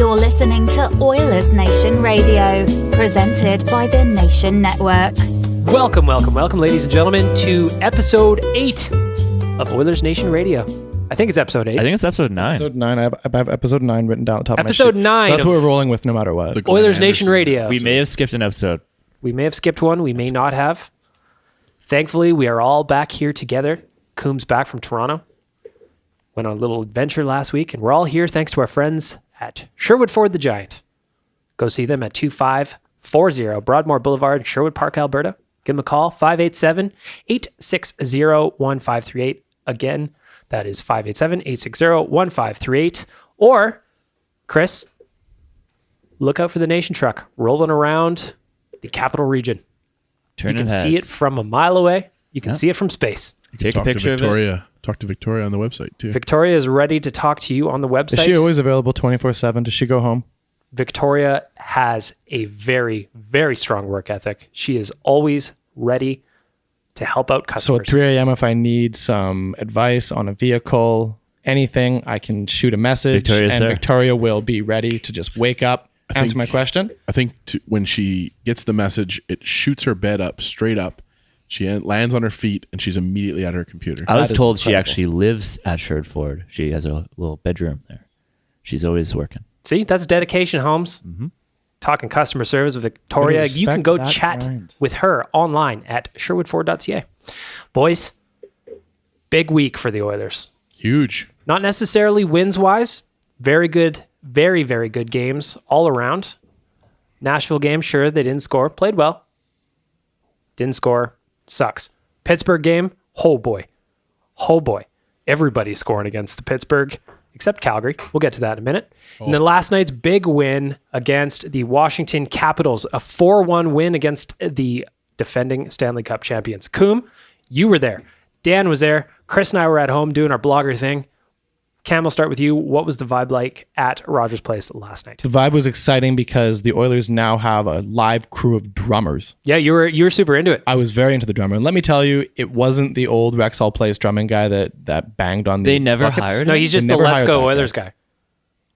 You're listening to Oilers Nation Radio, presented by the Nation Network. Welcome, ladies and gentlemen, to episode 8 of Oilers Nation Radio. I think it's episode 8. I think it's episode 9. Episode 9. I have episode 9 written down at the top episode of my sheet. 9. So that's what we're rolling with no matter what. Oilers Nation Radio. We may have skipped an episode. We may have skipped one. We may not have. Thankfully, we are all back here together. Coom's back from Toronto. Went on a little adventure last week, and we're all here thanks to our friends at Sherwood Ford the Giant. Go see them at 2540 Broadmoor Boulevard in Sherwood Park, Alberta. Give them a call, 587-860-1538. Again, that is 587-860-1538. Or, Chris, look out for the Nation truck rolling around the capital region. You can see it from a mile away. You can see it from space. Take a picture of it. Talk to Victoria on the website, too. Victoria is ready to talk to you on the website. Is she always available 24/7? Does she go home? Victoria has a very, very strong work ethic. She is always ready to help out customers. So at 3 a.m., if I need some advice on a vehicle, anything, I can shoot a message, Victoria will be ready to just wake up, answer my question. I think when she gets the message, it shoots her bed up, straight up. She lands on her feet, and she's immediately at her computer. I was told she actually lives at Sherwood Ford. She has a little bedroom there. She's always working. See, that's dedication, Holmes. Mm-hmm. Talking customer service with Victoria. You can go chat with her online at sherwoodford.ca. Boys, big week for the Oilers. Huge. Not necessarily wins-wise. Very good, very, very good games all around. Nashville game, sure, they didn't score. Played well. Didn't score. Sucks. Pittsburgh game, oh boy. Everybody's scoring against the Pittsburgh, except Calgary. We'll get to that in a minute. And then last night's big win against the Washington Capitals, a 4-1 win against the defending Stanley Cup champions. Coom, you were there. Dan was there. Chris and I were at home doing our blogger thing. Cam, we'll start with you. What was the vibe like at Rogers Place last night? The vibe was exciting because the Oilers now have a live crew of drummers. Yeah, you were super into it. I was very into the drummer. And let me tell you, it wasn't the old Rexall Place drumming guy that banged on the They never buckets. hired him? No, he's just the Let's Go Oilers guy.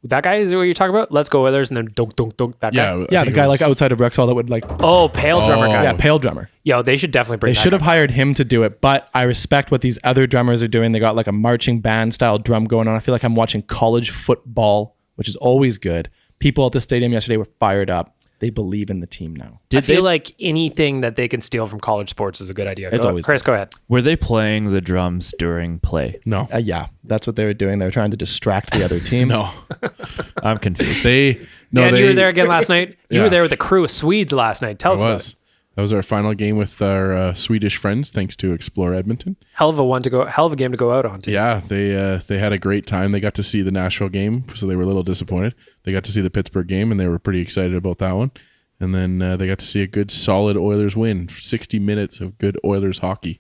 That guy is what you're talking about? Let's Go Oilers and then dunk, that guy? Yeah, the guy like outside of Rexall that would like... Oh, pale drummer guy. Yeah, pale drummer. Yo, they should definitely bring They should have hired him to do it, but I respect what these other drummers are doing. They got like a marching band style drum going on. I feel like I'm watching college football, which is always good. People at the stadium yesterday were fired up. They believe in the team now. I feel like anything that they can steal from college sports is a good idea. Chris, go ahead. Were they playing the drums during play? No. Yeah, that's what they were doing. They were trying to distract the other team. No. I'm confused. You were there again last night. You were there with a crew of Swedes last night. Tell us about it. That was our final game with our Swedish friends, thanks to Explore Edmonton. Hell of a game to go out on, too. Yeah, they had a great time. They got to see the Nashville game, so they were a little disappointed. They got to see the Pittsburgh game, and they were pretty excited about that one. And then they got to see a good, solid Oilers win. 60 minutes of good Oilers hockey.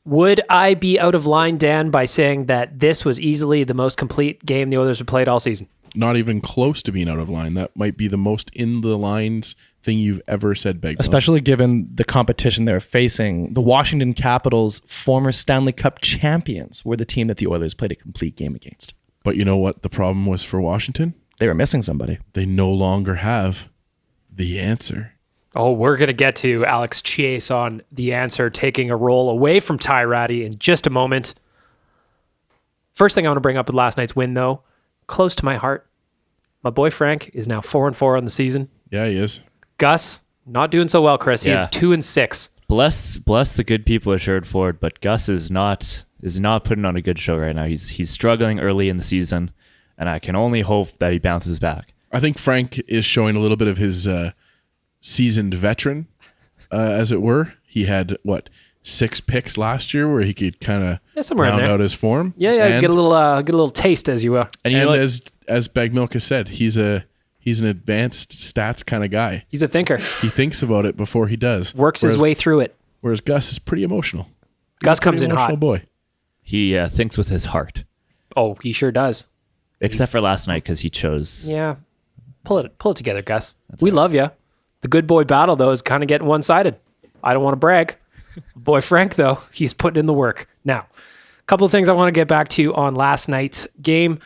Would I be out of line, Dan, by saying that this was easily the most complete game the Oilers have played all season? Not even close to being out of line. That might be the most in the lines thing you've ever said, Beg. Especially given the competition they're facing. The Washington Capitals, former Stanley Cup champions, were the team that the Oilers played a complete game against. But you know what the problem was for Washington? They were missing somebody. They no longer have the answer. Oh, we're going to get to Alex Chase on the answer, taking a role away from Ty Ratty in just a moment. First thing I want to bring up with last night's win, though, close to my heart. My boy Frank is now 4-4 on the season. Yeah, he is. Gus, not doing so well, Chris. Yeah. He's 2-6. Bless the good people at Sherwood Ford, but Gus is not putting on a good show right now. He's struggling early in the season, and I can only hope that he bounces back. I think Frank is showing a little bit of his seasoned veteran, as it were. He had, 6 picks last year where he could kind of round out his form. Yeah, and get a little taste, as you will. And as Bag Milk has said, he's an advanced stats kind of guy. He's a thinker. He thinks about it before he does. Works his way through it. Whereas Gus is pretty emotional. Gus comes in hot. Boy. He thinks with his heart. Oh, he sure does. Except for last night because he chose. Yeah. Pull it together, Gus. We love you. The good boy battle, though, is kind of getting one-sided. I don't want to brag. Boy Frank, though, he's putting in the work. Now, a couple of things I want to get back to on last night's game.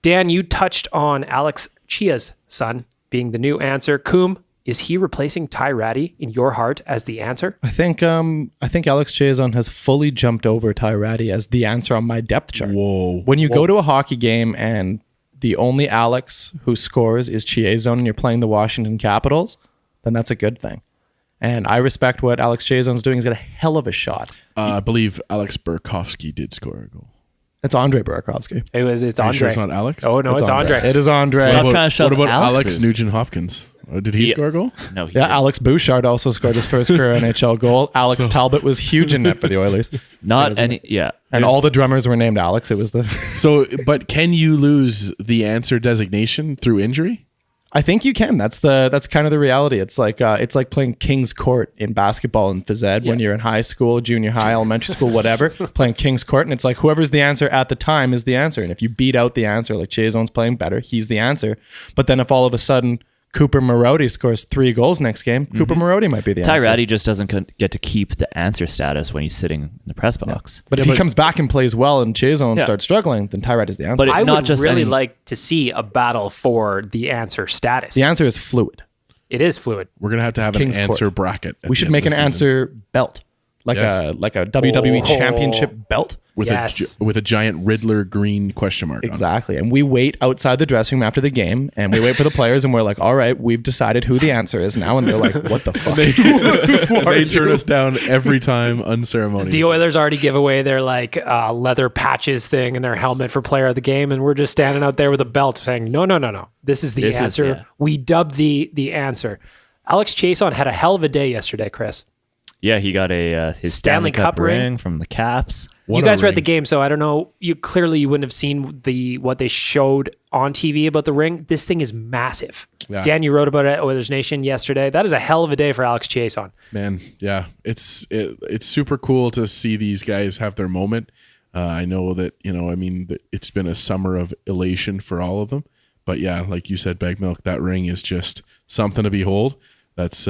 Dan, you touched on Alex Chia's son being the new answer. Cooom, is he replacing Ty Ratty in your heart as the answer? I think Alex Chiazon has fully jumped over Ty Ratty as the answer on my depth chart. Whoa. When you go to a hockey game and the only Alex who scores is Chiazon and you're playing the Washington Capitals, then that's a good thing. And I respect what Alex Chiazon's doing. He's got a hell of a shot. I believe Alex Burakovsky did score a goal. It's Andre Burakovsky. It's Are you Andre. sure it's not Alex? Oh, no, it's Andre. It is Andre. Stop What trying to shove about Alex Alex's. Nugent-Hopkins? Did he score a goal? No, he Yeah, didn't. Alex Bouchard also scored his first career NHL goal. Alex Talbot was huge in net for the Oilers. Not any. Yeah, And all the drummers were named Alex. It was the... So, but can you lose the answer designation through injury? I think you can. That's kind of the reality. It's like playing King's Court in basketball in phys ed when you're in high school, junior high, elementary school, whatever, playing King's Court. And it's like whoever's the answer at the time is the answer. And if you beat out the answer, like Chiazon's playing better, he's the answer. But then if all of a sudden Cooper Marody scores 3 goals next game, Cooper Marody might be the Ty answer. Ratty just doesn't get to keep the answer status when he's sitting in the press box. But if he comes back and plays well and Chiazon Yeah. starts struggling, then Ty Ratty's the answer. But I not would just really any- like to see a battle for the answer status. the answer is fluid. It is fluid. We're gonna have to have King's an Court. answer bracket. at We the should end make of an the season. answer belt. Like Yes. a WWE championship belt. with Yes. with a giant Riddler green question mark. Exactly. And we wait outside the dressing room after the game and we wait for the players and we're like, all right, we've decided who the answer is now. And they're like, what the fuck? On it. They turn us down every time unceremoniously. The Oilers already give away their leather patches thing and their helmet for player of the game, and we're just standing out there with a belt saying, no. This is the This is- answer. yeah. We dubbed the answer. Alex Chiazon had a hell of a day yesterday, Chris. Yeah, he got his Stanley Cup ring from the Caps. You guys were at the game, so I don't know. You wouldn't have seen what they showed on TV about the ring. This thing is massive. Yeah. Dan, you wrote about it at Oilers Nation yesterday. That is a hell of a day for Alex Chiazon. Man, yeah, it's super cool to see these guys have their moment. I know that it's been a summer of elation for all of them, but yeah, like you said, Bag Milk, that ring is just something to behold. That's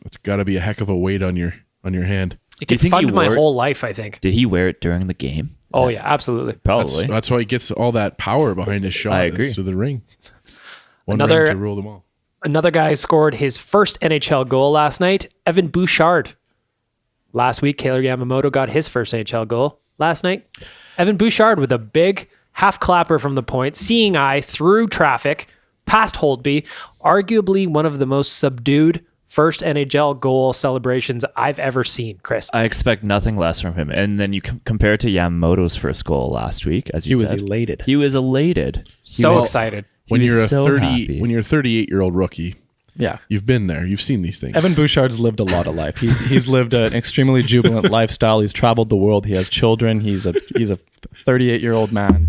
it's got to be a heck of a weight on your hand. It Do you could think fund he my wore it? whole life, I think. Did he wear it during the game? Oh, yeah, absolutely. Probably. That's why he gets all that power behind his shot. I agree. Is through the ring. One Another- ring to rule them all. Another guy scored his first NHL goal last night, Evan Bouchard. Last week, Kaylor Yamamoto got his first NHL goal last night. Evan Bouchard with a big half clapper from the point, seeing eye through traffic, past Holtby, arguably one of the most subdued first NHL goal celebrations I've ever seen, Chris. I expect nothing less from him. And then you compare it to Yamamoto's first goal last week, as you He was said. elated. He was elated. So was- excited. he When was you're so happy. when you're a 38-year-old rookie, Yeah. you've been there. You've seen these things. Evan Bouchard's lived a lot of life. He's lived an extremely jubilant lifestyle. He's traveled the world. He has children. He's a 38-year-old man.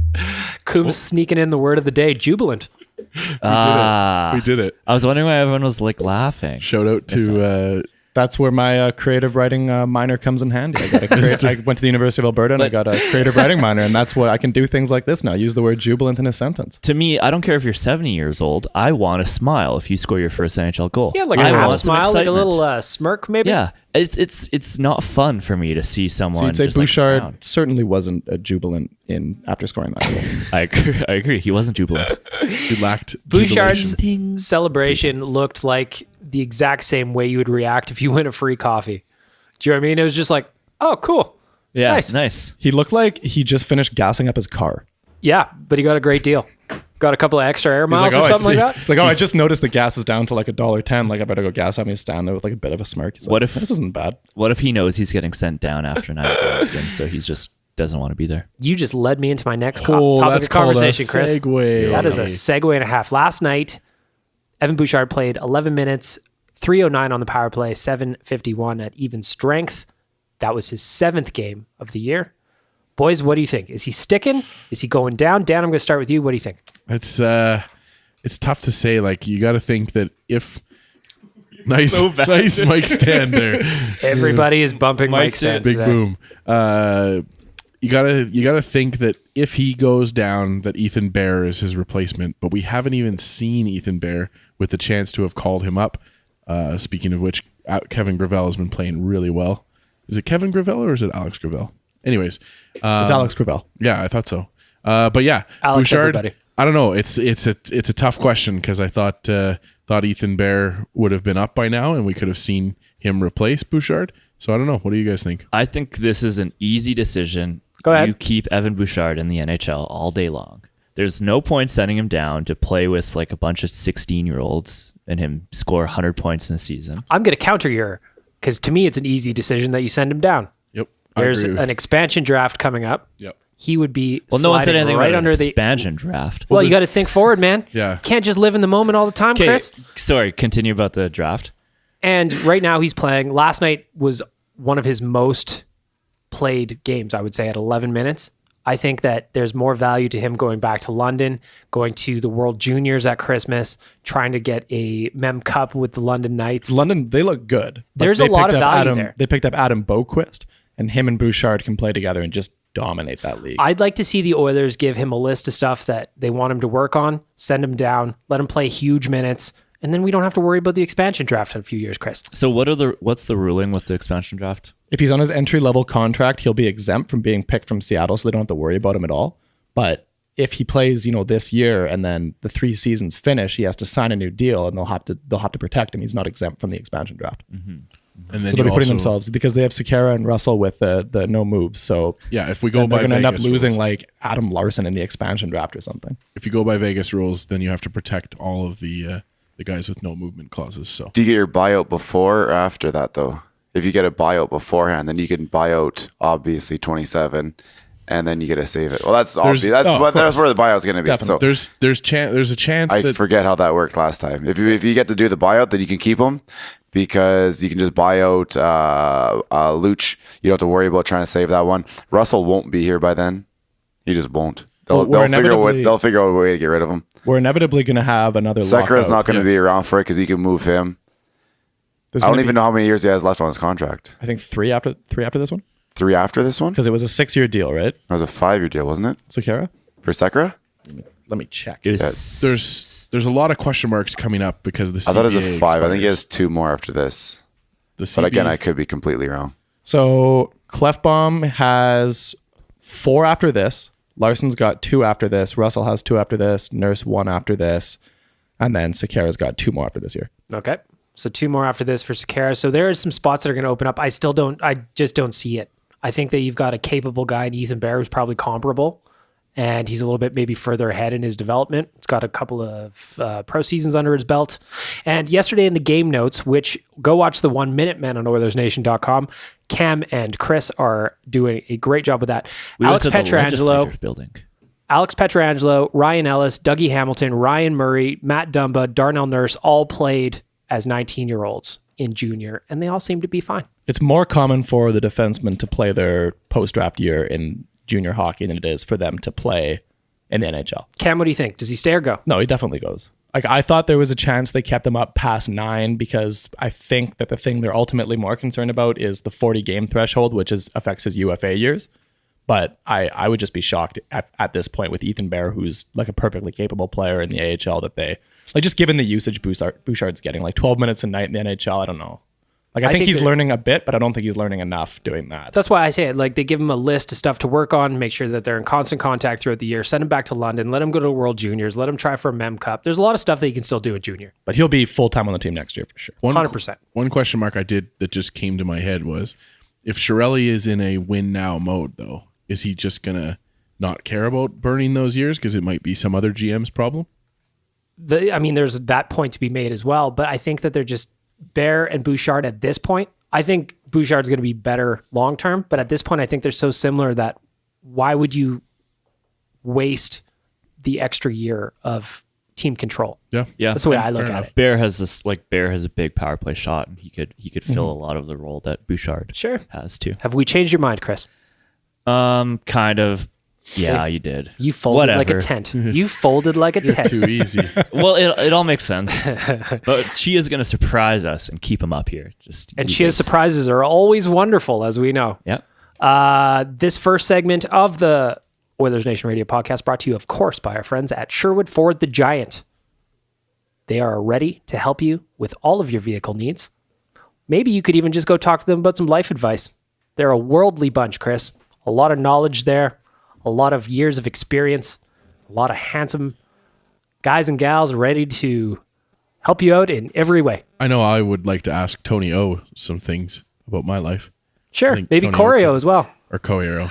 Coombs sneaking in the word of the day, jubilant. We did it. I was wondering why everyone was like laughing. Shout out to That's where my creative writing minor comes in handy. I went to the University of Alberta and I got a creative writing minor, and that's what I can do things like this now. Use the word jubilant in a sentence. To me, I don't care if you're 70 years old. I want to smile if you score your first NHL goal. Yeah, like a I half want some smile, like a excitement. little smirk, maybe. Yeah, it's not fun for me to see someone. So you'd say just, like, Bouchard frown. certainly wasn't a jubilant after scoring that goal. I agree. He wasn't jubilant. he lacked Bouchard's jubilation. celebration looked like the exact same way you would react if you win a free coffee. Do you know what I mean? It was just like, oh, cool. Yeah, Nice. nice. He looked like he just finished gassing up his car. Yeah, but he got a great deal. Got a couple of extra air miles He's like, or something like that. It's like, I just noticed the gas is down to like $1.10. Like, I better go gas up. He's standing there with like a bit of a smirk. He's like, What if- this isn't bad? What if he knows he's getting sent down after 9 games, and so he's just doesn't want to be there? You just led me into my next Oh, topic that's of conversation, called a Chris. segue. That is a segue and a half. Last night, Evan Bouchard played 11 minutes, 3:09 on the power play, 7:51 at even strength. That was his 7th game of the year. Boys, what do you think? Is he sticking? Is he going down? Dan, I'm going to start with you. What do you think? It's tough to say. Like, you got to think that if nice mic stand there, Everybody is bumping Mike Mike Sands big today. boom. You gotta think that if he goes down, that Ethan Bear is his replacement. But we haven't even seen Ethan Bear with the chance to have called him up. Speaking of which, Kevin Gravel has been playing really well. Is it Kevin Gravel or is it Alex Gravel? Anyways, It's Alex Gravel. yeah, I thought so. But yeah, Alex, Bouchard, everybody. I don't know. It's a tough question because I thought Ethan Bear would have been up by now and we could have seen him replace Bouchard. So I don't know. What do you guys think? I think this is an easy decision. Go ahead. You keep Evan Bouchard in the NHL all day long. There's no point sending him down to play with like a bunch of 16-year-olds and him score 100 points in a season. I'm going to counter your, because to me it's an easy decision that you send him down. Yep. There's an expansion draft coming up. Yep. He would be No one said anything right about under an the expansion draft. Well, you got to think forward, man. Yeah. Can't just live in the moment all the time, Okay, Chris. sorry, continue about the draft. And right now he's playing. Last night was one of his most played games, I would say, at 11 minutes. I think that there's more value to him going back to London, going to the World Juniors at Christmas, trying to get a Mem Cup with the London Knights. London, they look good. Like, There's they a lot picked of up value Adam, there. They picked up Adam Boquist, and him and Bouchard can play together and just dominate that league. I'd like to see the Oilers give him a list of stuff that they want him to work on, send him down, let him play huge minutes, and then we don't have to worry about the expansion draft in a few years, Chris. So what's the ruling with the expansion draft? If he's on his entry-level contract, he'll be exempt from being picked from Seattle, so they don't have to worry about him at all. But if he plays, this year and then the 3 seasons finish, he has to sign a new deal, and they'll have to protect him. He's not exempt from the expansion draft. And then So they'll be putting themselves, because they have Sekera and Russell with the no moves. So yeah, if we go they're by going to end up Vegas losing rules, like Adam Larson in the expansion draft or something. if you go by Vegas rules, then you have to protect all of the guys with no movement clauses. So Do you get your buyout before or after that, though? If you get a buyout beforehand, then you can buy out, obviously, 27, and then you get to save it. Well, that's obvious. That's where the buyout's going to be. Definitely. So there's a chance I that forget how that worked last time. If you get to do the buyout, then you can keep them because you can just buy out Luch. You don't have to worry about trying to save that one. Russell won't be here by then. He just won't. They'll figure out a way to get rid of him. We're inevitably going to have another Sekera's lockout. not going to be around for it because you can move him. There's I don't gonna even be, know how many years he has left on his contract. I think three after this one, 3 after this one? because it was a 6-year deal, right? It was a 5-year deal, wasn't it? Sekera? For Sekera? Let me check. It was there's a lot of question marks coming up because the CBA I thought it was a 5. I think he expires. has 2 more after this. The But again, CBA I could be completely wrong. So Clefbaum has 4 after this. Larson's got 2 after this. Russell has 2 after this. Nurse 1 after this. And then Sekera's got 2 more after this year. Okay. So 2 more after this for Sekera. So there are some spots that are going to open up. I just don't see it. I think that you've got a capable guy in Ethan Bear who's probably comparable, and he's a little bit maybe further ahead in his development. He's got a couple of pro seasons under his belt. And yesterday in the game notes, which go watch the 1 Minute Men on OilersNation.com, Cam and Chris are doing a great job with that. we went Alex to the Pietrangelo, legislative building. Alex Pietrangelo, Ryan Ellis, Dougie Hamilton, Ryan Murray, Matt Dumba, Darnell Nurse all played as 19-year-olds in junior, and they all seem to be fine. It's more common for the defensemen to play their post-draft year in junior hockey than it is for them to play in the NHL. Cam, what do you think? Does he stay or go? No, he definitely goes. Like, I thought there was a chance they kept him up past 9 because I think that the thing they're ultimately more concerned about is the 40-game threshold, which affects his UFA years. But I would just be shocked at this point with Ethan Bear, who's like a perfectly capable player in the AHL, that they, like, just given the usage Bouchard's getting, like 12 minutes a night in the NHL, I don't know. Like, I think he's learning a bit, but I don't think he's learning enough doing that. That's why I say it. Like, they give him a list of stuff to work on, make sure that they're in constant contact throughout the year, send him back to London, let him go to World Juniors, let him try for a Mem Cup. There's a lot of stuff that he can still do at junior. But he'll be full-time on the team next year for sure. 100%. One question mark I did that just came to my head was, if Chiarelli is in a win now mode, though, is he just gonna not care about burning those years because it might be some other GM's problem? There's that point to be made as well, but I think that they're just Bear and Bouchard at this point. I think Bouchard's going to be better long term, but at this point, I think they're so similar that why would you waste the extra year of team control? Yeah. That's the way I look fair at enough. it. Bear has a big power play shot, and he could fill a lot of the role that Bouchard Sure. has too. Have we changed your mind, Chris? Kind of. Yeah, you did. You folded like a Whatever. tent. You folded like a tent. Too easy. Well, it all makes sense. But she is going to surprise us and keep him up here. And Chia's surprises are always wonderful, as we know. Yeah. This first segment of the Oilers Nation Radio podcast brought to you, of course, by our friends at Sherwood Ford the Giant. They are ready to help you with all of your vehicle needs. Maybe you could even just go talk to them about some life advice. They're a worldly bunch, Chris. A lot of knowledge there, a lot of years of experience, a lot of handsome guys and gals ready to help you out in every way. I know I would like to ask Tony O some things about my life. Sure, think maybe Tony Choreo O- as well. Or Coero.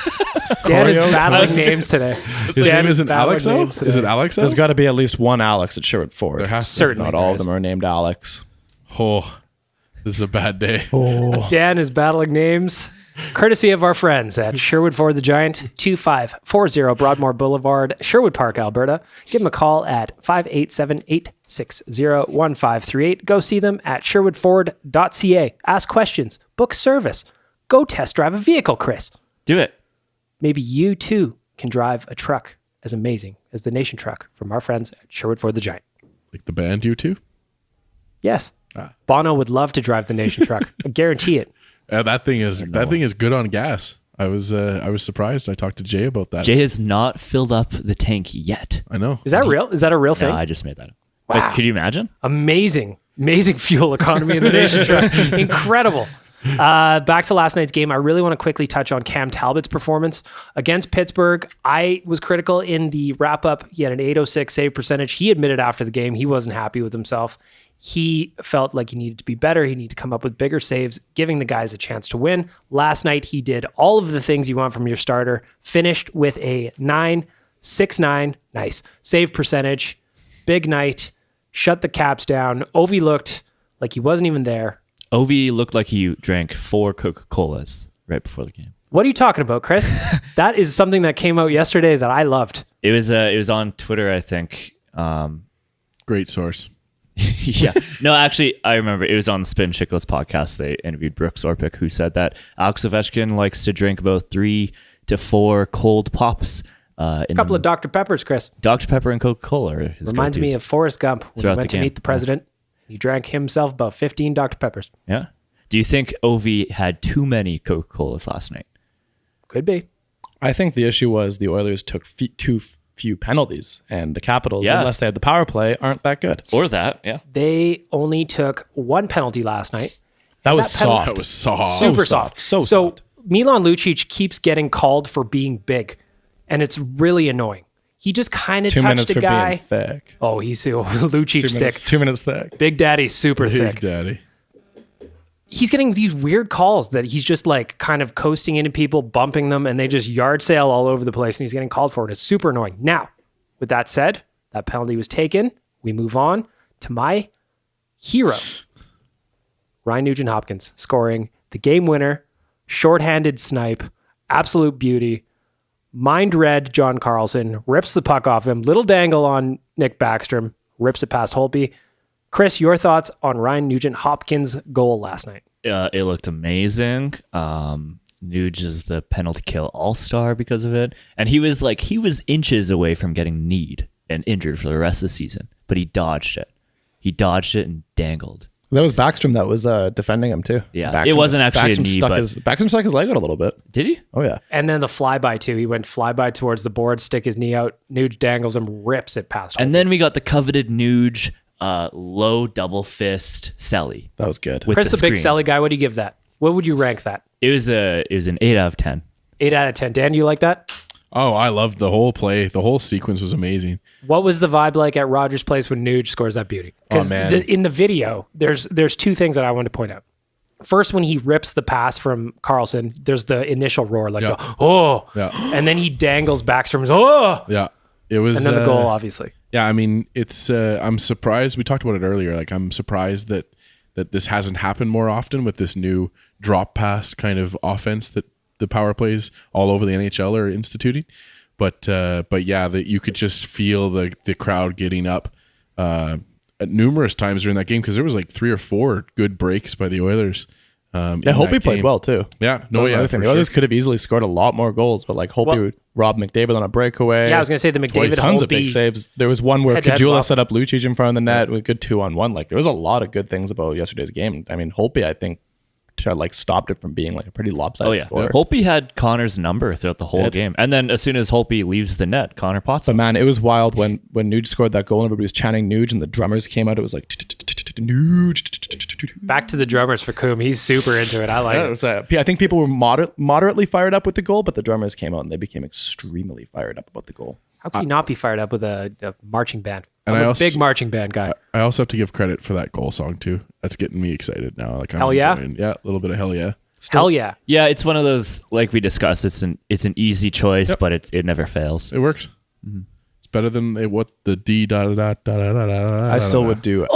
Dan is Choreo, battling names today. His Dan name is isn't battling Alex O? names Is today. it Alex O? There's got to be at least one Alex at Sherwood Ford. There has to. Certainly. Not all there of them is. are named Alex. Oh, this is a bad day. Dan is battling names, courtesy of our friends at Sherwood Ford the Giant, 2540 Broadmoor Boulevard, Sherwood Park, Alberta. Give them a call at 587-860-1538. Go see them at sherwoodford.ca. Ask questions, book service, go test drive a vehicle, Chris. Do it. Maybe you too can drive a truck as amazing as the Nation truck from our friends at Sherwood Ford the Giant. Like the band, you two? Yes. Bono would love to drive the Nation truck. I guarantee it. That thing is good on gas. I was surprised. I talked to Jay about that. Jay has not filled up the tank yet. I know. Is that real? Is that a real thing? No, I just made that up. Wow. But could you imagine? Amazing fuel economy in the Nation truck. Incredible. Back to last night's game. I really want to quickly touch on Cam Talbot's performance against Pittsburgh. I was critical in the wrap up. He had an 806 save percentage. He admitted after the game he wasn't happy with himself. He felt like he needed to be better. He needed to come up with bigger saves, giving the guys a chance to win. Last night, he did all of the things you want from your starter, finished with a 9.69, nice save percentage. Big night, shut the Caps down. Ovi looked like he wasn't even there. Ovi looked like he drank 4 Coca-Colas right before the game. What are you talking about, Chris? That is something that came out yesterday that I loved. It was on Twitter, I think. Great source. Yeah. No, actually, I remember it was on the Spin Chicklets podcast. They interviewed Brooks Orpik, who said that Alex Ovechkin likes to drink about 3 to 4 cold pops. A couple of Dr. Peppers, Chris. Dr. Pepper and Coca-Cola are his Reminds me go-tos. of Forrest Gump when he Throughout went the to meet game. the president. He drank himself about 15 Dr. Peppers. Yeah. Do you think Ovi had too many Coca-Colas last night? Could be. I think the issue was the Oilers took too few penalties, and the Capitals, Yeah. unless they had the power play, aren't that good. Or that, yeah. They only took 1 penalty last night. That was That penalty- soft. That was soft. Super soft. So soft. Milan Lucic keeps getting called for being big, and it's really annoying. He just kind of 2 touched minutes a for guy. being thick. Oh, he's Lucic thick. 2 minutes thick. Big Daddy's super Big thick. Daddy. He's getting these weird calls that he's just like kind of coasting into people, bumping them, and they just yard sale all over the place, and he's getting called for it. It's super annoying. Now, with that said, that penalty was taken. We move on to my hero, Ryan Nugent-Hopkins, scoring the game winner, shorthanded snipe, absolute beauty. Mind read John Carlson, rips the puck off him, little dangle on Nick Backstrom, rips it past Holtby. Chris, your thoughts on Ryan Nugent-Hopkins' goal last night? It looked amazing. Nuge is the penalty kill all-star because of it. And he was inches away from getting kneed and injured for the rest of the season, but he dodged it. He dodged it and dangled. That was Backstrom that was defending him too. Yeah, Backstrom it wasn't actually a Backstrom knee, stuck but- Backstrom stuck his leg out a little bit. Did he? Oh yeah. And then the flyby too. He went flyby towards the board, stick his knee out. Nuge dangles him, rips it past. And then we got the coveted Nuge low double fist Selly. That was good. With Chris, the big screen. Selly guy. What do you give that? What would you rank that? It was an 8 out of 10. 8 out of 10. Dan, do you like that? Oh, I loved the whole play. The whole sequence was amazing. What was the vibe like at Rogers Place when Nuge scores that beauty? Oh, man. In the video, there's 2 things that I want to point out. First, when he rips the pass from Carlson, there's the initial roar, like, Yeah. the, oh, Yeah. and then he dangles Backstrom's, oh, Yeah. It was and then the goal, obviously. Yeah, I mean, it's I'm surprised. We talked about it earlier. Like, I'm surprised that this hasn't happened more often with this new drop pass kind of offense that the power plays all over the NHL are instituting. But yeah, that you could just feel the crowd getting up at numerous times during that game, because there was like 3 or 4 good breaks by the Oilers. Yeah, Holtby played well too. Yeah, That was another thing. The Oilers could have easily scored a lot more goals, but like Holtby Well- would rob McDavid on a breakaway. Yeah, I was going to say the McDavid tons of big Holtby. saves. There was one where Head-to-head Kajula flop. set up Lucic in front of the net with a good 2-on-1. Like there was a lot of good things about yesterday's game. I mean, Holtby, I think, stopped it from being like a pretty lopsided Oh, yeah. score. Holtby had Connor's number throughout the whole game. And then as soon as Holtby leaves the net, Connor pots But him. man, it was wild when Nuge scored that goal and everybody was chanting Nuge and the drummers came out. It was like Nuge. Back to the drummers for Cooom. He's super into it. I like Yeah, it it. was, I think people were moderately fired up with the goal, but the drummers came out and they became extremely fired up about the goal. How can you not be fired up with a marching band? And I'm I a also big marching band guy. I also have to give credit for that goal song too. That's getting me excited now. Like I'm Hell yeah? enjoying- yeah, a little bit of hell yeah. Hell yeah. Yeah, it's one of those, like we discussed, it's an easy choice, but it never fails. It works. It's better than what the D da da da da da da. I still would do.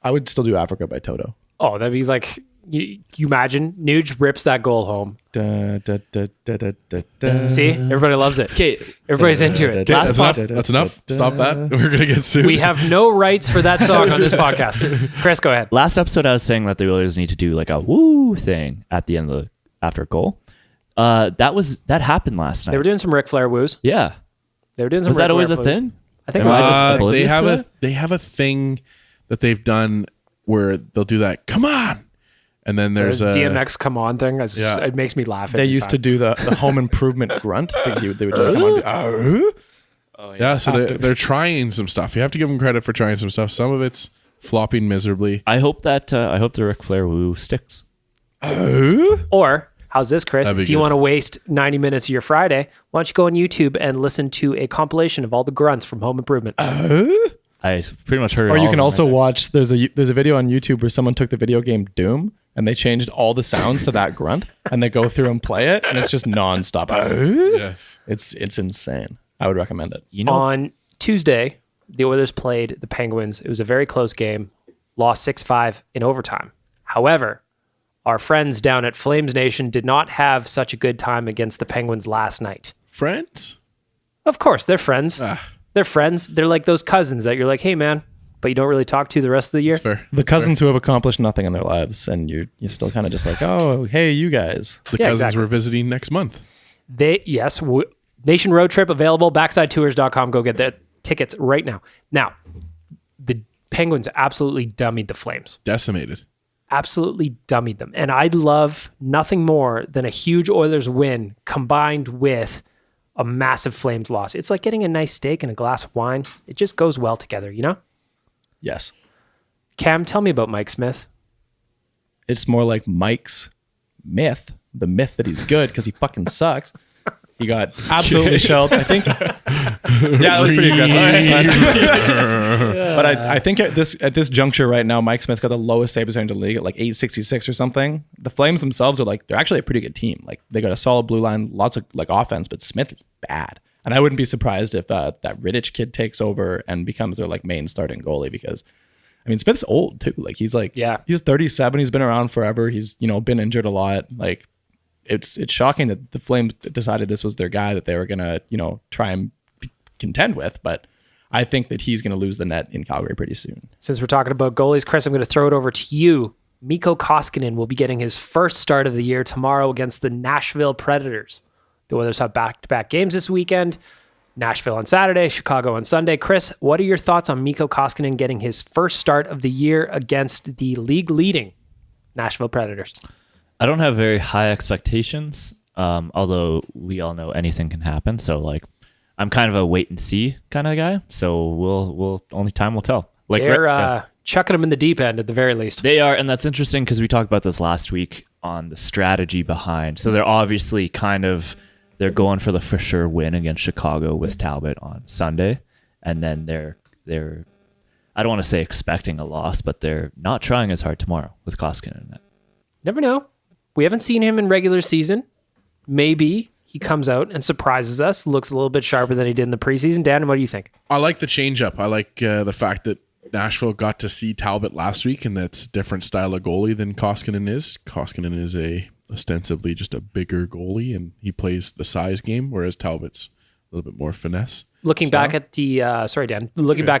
I would still do Africa by Toto. Oh, that'd be like, you imagine Nuge rips that goal home. Da, da, da, da, da, da, da. See? Everybody loves it. Okay, Everybody's into it. That's enough. That's enough. Stop that. We're gonna get sued. We have no rights for that song on this podcast. Chris, go ahead. last episode I was saying that the Oilers need to do like a woo thing at the end of after a goal. That happened last night. They were doing some Ric Flair woos. Yeah. They were doing some Was Ric that always Flair a woos. thing? I think Am it was. I just they oblivious have to a it? they have a thing that they've done where they'll do that. Come on, and then there's a DMX come on thing. Yeah. It makes me laugh. They used to do the home improvement grunt. They would just come on. Yeah, so they're trying some stuff. You have to give them credit for trying some stuff. Some of it's flopping miserably. I hope the Ric Flair woo sticks. Or how's this, Chris? That'd be If you good. want to waste 90 minutes of your Friday, why don't you go on YouTube and listen to a compilation of all the grunts from Home Improvement? I pretty much heard. Or all you of can them also right watch. There's a video on YouTube where someone took the video game Doom and they changed all the sounds to that grunt and they go through and play it and it's just nonstop. Yes. It's insane. I would recommend it. there. You know, On Tuesday, the Oilers played the Penguins. It was a very close game, lost 6-5 in overtime. However, our friends down at Flames Nation did not have such a good time against the Penguins last night. Friends? Of course, they're friends. Ah, They're friends. They're like those cousins that you're like, hey, man, but you don't really talk to the rest of the year. it's fair. The cousins who have accomplished nothing in their lives and you're still kind of just like, oh, hey, you guys. The Yeah, cousins exactly. we're visiting next month. Nation Road Trip available, backsideTours.com. Go get the tickets right now. Now, the Penguins absolutely dummied the Flames. Decimated. Absolutely dummied them. And I'd love nothing more than a huge Oilers win combined with a massive Flames loss. It's like getting a nice steak and a glass of wine. It just goes well together, you know? Yes. Cam, tell me about Mike Smith. It's more like Mike's myth, the myth that he's good because he fucking sucks. He got absolutely shelled. I think. Yeah, that was pretty aggressive. But I think at this juncture right now, Mike Smith's got the lowest save percentage in the league at like 866 or something. The Flames themselves are like they're actually a pretty good team. Like they got a solid blue line, lots of like offense, but Smith is bad. And I wouldn't be surprised if that Rittich kid takes over and becomes their like main starting goalie because. I mean, Smith's old too. Like he's 37. He's been around forever. He's been injured a lot. Like it's shocking that the Flames decided this was their guy that they were gonna try and contend with. But I think that he's gonna lose the net in Calgary pretty soon. Since we're talking about goalies, Chris, I'm going to throw it over to you. Mikko Koskinen will be getting his first start of the year tomorrow against the Nashville Predators. The Oilers have back-to-back games this weekend. Nashville on Saturday, Chicago on Sunday. Chris, what are your thoughts on Mikko Koskinen getting his first start of the year against the league-leading Nashville Predators? I don't have very high expectations, although we all know anything can happen. So like, I'm kind of a wait and see kind of guy. So we'll only time will tell. Like They're chucking them in the deep end at the very least. They are, and that's interesting because we talked about this last week on the strategy behind. So they're obviously they're going for the for sure win against Chicago with Talbot on Sunday, and then they're I don't want to say expecting a loss, but they're not trying as hard tomorrow with Koskinen in it. Never know. We haven't seen him in regular season. Maybe he comes out and surprises us, looks a little bit sharper than he did in the preseason. Dan, what do you think? I like the change up. I like the fact that Nashville got to see Talbot last week, and that's a different style of goalie than Koskinen is. Koskinen is ostensibly just a bigger goalie, and he plays the size game, whereas Talbot's a little bit more finesse. Looking back at the back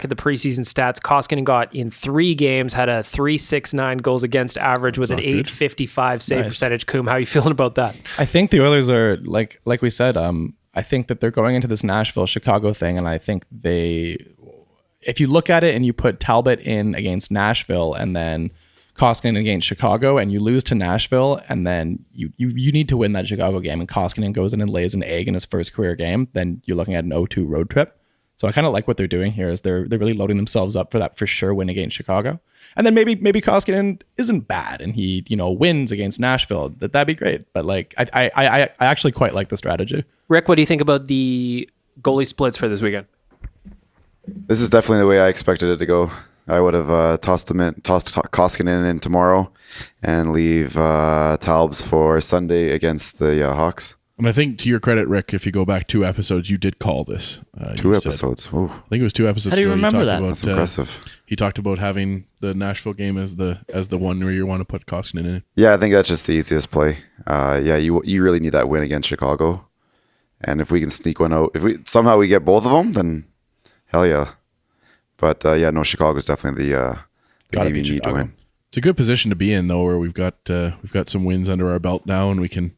at the preseason stats, Koskinen got in 3 games, had a 3.69 goals against average with an not good. .855 save Nice. percentage. Cooom, how are you feeling about that? I think the Oilers are like we said. I think that they're going into this Nashville Chicago thing, and I think if you look at it and you put Talbot in against Nashville and then Koskinen against Chicago, and you lose to Nashville, and then you need to win that Chicago game, and Koskinen goes in and lays an egg in his first career game, then you're looking at an 0-2 road trip. So I kind of like what they're doing here is they're really loading themselves up for that for sure win against Chicago, and then maybe Koskinen isn't bad and he wins against Nashville. That'd be great. But like I actually quite like the strategy. Rick, what do you think about the goalie splits for this weekend? This is definitely the way I expected it to go. I would have tossed Koskinen in tomorrow and leave Talbs for Sunday against the Hawks. And I think to your credit, Rick, if you go back 2 episodes, you did call this. 2 episodes. Ooh. I think it was 2 episodes How do you ago. remember talked that? About, That's impressive. He talked about having the Nashville game as the one where you want to put Koskinen in. Yeah, I think that's just the easiest play. You really need that win against Chicago. And if we can sneak one out, if we somehow we get both of them, then hell yeah. But Chicago's definitely the game you need to win. It's a good position to be in though, where we've got some wins under our belt now, and we can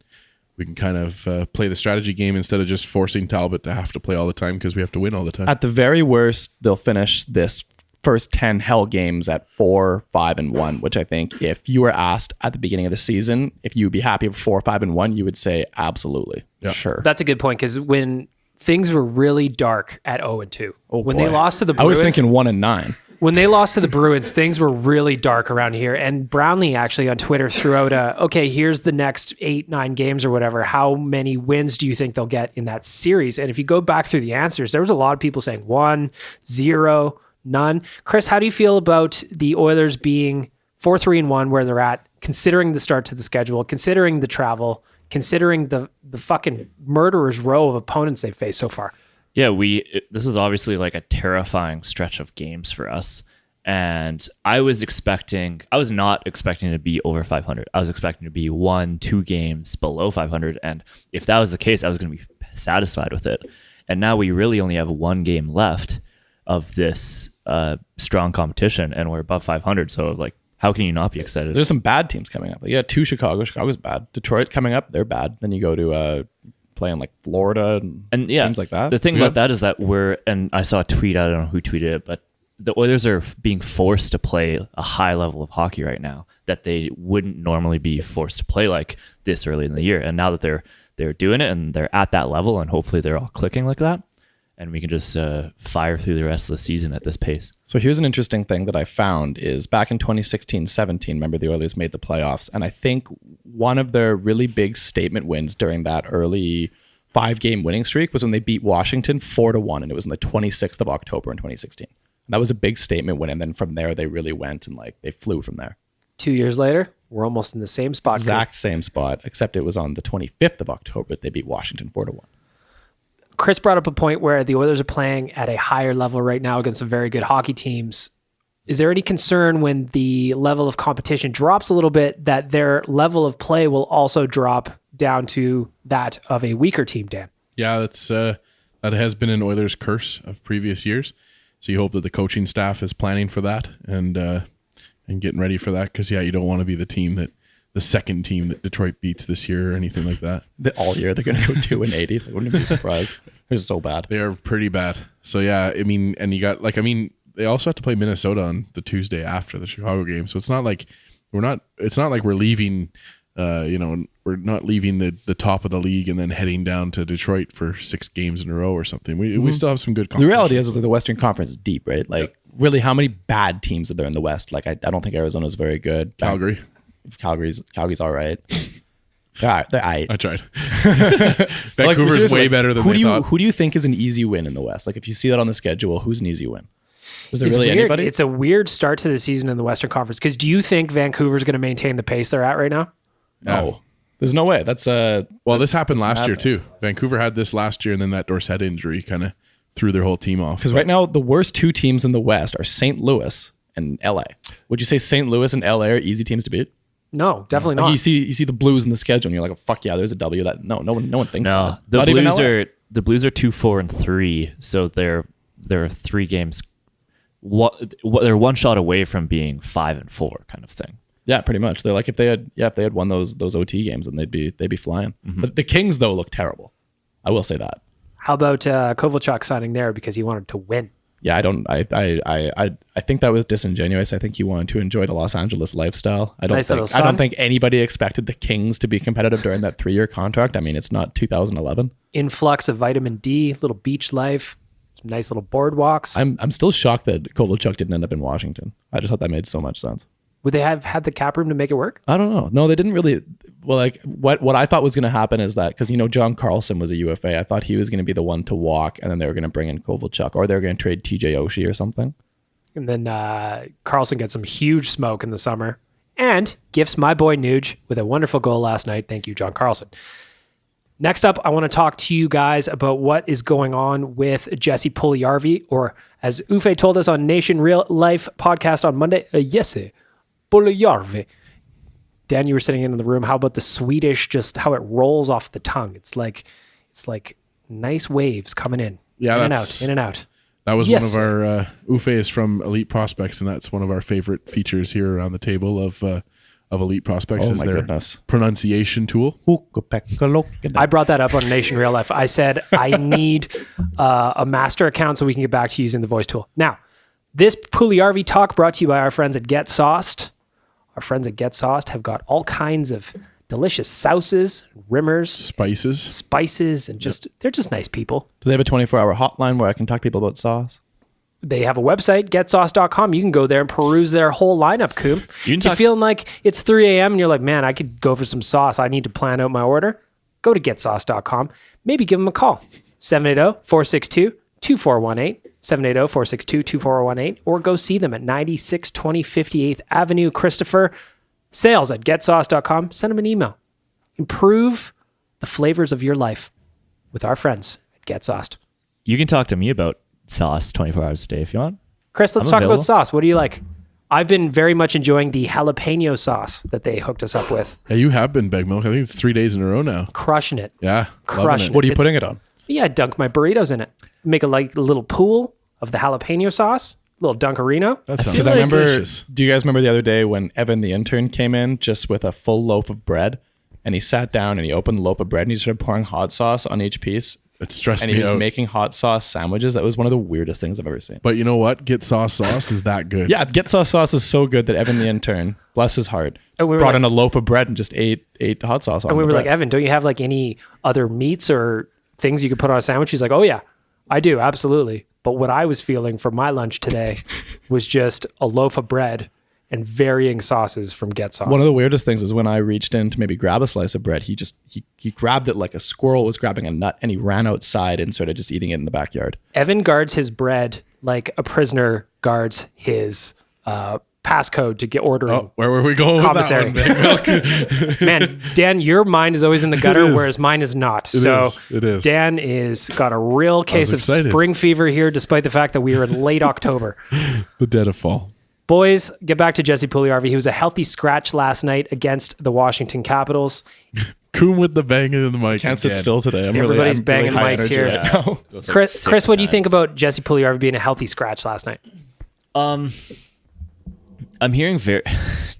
kind of play the strategy game instead of just forcing Talbot to have to play all the time because we have to win all the time. At the very worst, they'll finish this first 10 hell games at 4-5-1, which I think if you were asked at the beginning of the season if you would be happy with 4-5-1, you would say absolutely. Yeah. Sure. That's a good point because when things were really dark at 0-2, when boy. they lost to the I was Bruins, thinking 1-9. when they lost to the Bruins, things were really dark around here. And Brownlee actually on Twitter threw out okay, here's the next 8-9 games or whatever. How many wins do you think they'll get in that series? And if you go back through the answers, there was a lot of people saying 1, 0, none. Chris, how do you feel about the Oilers being 4-3-1 where they're at, considering the start to the schedule, considering the travel, considering the fucking murderer's row of opponents they've faced so far? Yeah, this was obviously like a terrifying stretch of games for us. And I was not expecting to be over 500. I was expecting to be 1-2 games below 500. And if that was the case, I was going to be satisfied with it. And now we really only have 1 game left of this strong competition, and we're above 500. So like, how can you not be excited? There's some bad teams coming up. Yeah, 2 Chicago. Chicago's bad. Detroit coming up, they're bad. Then you go to playing like Florida and yeah, teams like that. The thing about that is that and I saw a tweet, I don't know who tweeted it, but the Oilers are being forced to play a high level of hockey right now that they wouldn't normally be forced to play like this early in the year. And now that they're doing it and they're at that level, and hopefully they're all clicking like that, and we can just fire through the rest of the season at this pace. So here's an interesting thing that I found is back in 2016-17, remember the Oilers made the playoffs, and I think one of their really big statement wins during that early 5-game winning streak was when they beat Washington 4-1, and it was on the 26th of October in 2016. And that was a big statement win, and then from there they really went and like they flew from there. 2 years later, we're almost in the same spot. Exact same spot, except it was on the 25th of October that they beat Washington 4-1. Chris brought up a point where the Oilers are playing at a higher level right now against some very good hockey teams. Is there any concern when the level of competition drops a little bit that their level of play will also drop down to that of a weaker team, Dan? Yeah, that has been an Oilers curse of previous years. So you hope that the coaching staff is planning for that and getting ready for that, because you don't want to be the second team that Detroit beats this year or anything like that. All year they're going to go 2-80. I wouldn't be surprised. They're so bad. They are pretty bad. So yeah, I mean, and you got they also have to play Minnesota on the Tuesday after the Chicago game. So it's not like we're leaving. We're not leaving the top of the league and then heading down to Detroit for 6 games in a row or something. We still have some good competition. The reality is that the Western Conference is deep, right? Like, really, how many bad teams are there in the West? Like, I don't think Arizona's very good. Calgary. Calgary's all right. Yeah, I tried. Vancouver's way better than they thought. Who do you think is an easy win in the West? Like, if you see that on the schedule, who's an easy win? Is there really anybody? It's a weird start to the season in the Western Conference, because do you think Vancouver's going to maintain the pace they're at right now? No. There's no way. This happened last year too. Vancouver had this last year, and then that Dorsett injury kind of threw their whole team off. Because right now, the worst 2 teams in the West are St. Louis and LA. Would you say St. Louis and LA are easy teams to beat? No, definitely not. You see the Blues in the schedule, and you're like, oh, fuck yeah, there's a W. That no one thinks that. The Blues are 2-4-3, so they're 3 games. They're 1 shot away from being 5-4 kind of thing. Yeah, pretty much. They're like if they had won those OT games, then they'd be flying. Mm-hmm. But the Kings though look terrible. I will say that. How about Kovalchuk signing there because he wanted to win? Yeah, I think that was disingenuous. I think he wanted to enjoy the Los Angeles lifestyle. I don't think anybody expected the Kings to be competitive during that 3-year contract. I mean, it's not 2011. Influx of vitamin D, little beach life, some nice little boardwalks. I'm still shocked that Kovalchuk didn't end up in Washington. I just thought that made so much sense. Would they have had the cap room to make it work? I don't know. No, they didn't really. Well, like what I thought was going to happen is that because John Carlson was a UFA, I thought he was going to be the one to walk, and then they were going to bring in Kovalchuk, or they were going to trade TJ Oshie or something. And then Carlson gets some huge smoke in the summer and gifts my boy Nuge with a wonderful goal last night. Thank you, John Carlson. Next up, I want to talk to you guys about what is going on with Jesse Puljujarvi, or as Ufe told us on Nation Real Life podcast on Monday, Jesse Puljujarvi. Dan, you were sitting in the room. How about the Swedish, just how it rolls off the tongue? It's like nice waves coming in. Yeah, in and out. That was Yes, one of our Ufe is from Elite Prospects, and that's one of our favorite features here around the table of Elite Prospects. Oh is my their goodness. pronunciation tool. I brought that up on Nation Real Life. I said, I need a master account so we can get back to using the voice tool. Now, this Puljujarvi talk brought to you by our friends at Get Sauced. Our friends at Get Sauced have got all kinds of delicious sauces, rimmers, spices, and they're just nice people. Do they have a 24-hour hotline where I can talk to people about sauce? They have a website, getsauce.com. You can go there and peruse their whole lineup, Cooom. You're feeling like it's 3 a.m. and you're like, man, I could go for some sauce. I need to plan out my order. Go to getsauce.com. Maybe give them a call. 780-462-2418. 780-462-2418. Or go see them at 9620 58th Avenue, Christopher. Sales at getsauce.com. Send them an email. Improve the flavors of your life with our friends at Get Sauced. You can talk to me about sauce 24 hours a day if you want. Chris, let's talk about sauce. What do you like? I've been very much enjoying the jalapeno sauce that they hooked us up with. Yeah, you have been, Big Milk. I think it's 3 days in a row now. Crushing it. Yeah. Crushing it. What are you putting it on? Yeah, I dunk my burritos in it. Make a little pool of the jalapeno sauce. A little Dunkarino. That sounds Because I remember, delicious. do you guys remember the other day when Evan the intern came in just with a full loaf of bread, and he sat down and he opened the loaf of bread and he started pouring hot sauce on each piece, It stressed and me he was out. making hot sauce sandwiches? That was one of the weirdest things I've ever seen. But you know what? Get sauce is that good. Yeah, Get Sauce is so good that Evan the intern, bless his heart, And we were brought like- in a loaf of bread and just ate hot sauce on And we the were bread. like, Evan, don't you have like any other meats or things you could put on a sandwich? He's like, oh yeah, I do. Absolutely. But what I was feeling for my lunch today was just a loaf of bread and varying sauces from Get Sauce. One of the weirdest things is when I reached in to maybe grab a slice of bread, he grabbed it like a squirrel was grabbing a nut, and he ran outside and started just eating it in the backyard. Evan guards his bread like a prisoner guards his passcode to get ordering. Oh, where were we going Commissary. with that one, Big Milk? Man, Dan, your mind is always in the gutter, is. whereas mine is not. It is. Dan is got a real case of excited. spring fever here, despite the fact that we are in late October. The dead of fall. Boys, get back to Jesse Puljujarvi. He was a healthy scratch last night against the Washington Capitals. Coom with the banging in the mic. Can't sit again. still today. Everybody's I'm banging high mics energy here. right now. Chris, what do you think about Jesse Puljujarvi being a healthy scratch last night? I'm hearing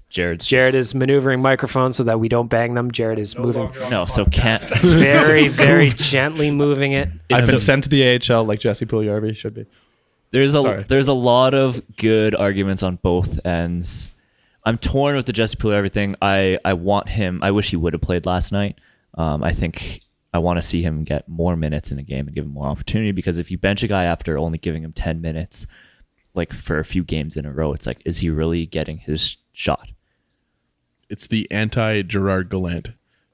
Jared is maneuvering microphones so that we don't bang them. Jared is moving can't very, very gently moving it. I've been sent to the AHL like Jesse Puljujarvi should be. There's Sorry. a lot of good arguments on both ends. I'm torn with the Jesse Puljujarvi thing. I want him. I wish he would have played last night. I think I want to see him get more minutes in a game and give him more opportunity, because if you bench a guy after only giving him 10 minutes, like for a few games in a row, it's like, is he really getting his shot? It's the anti-Gerard Gallant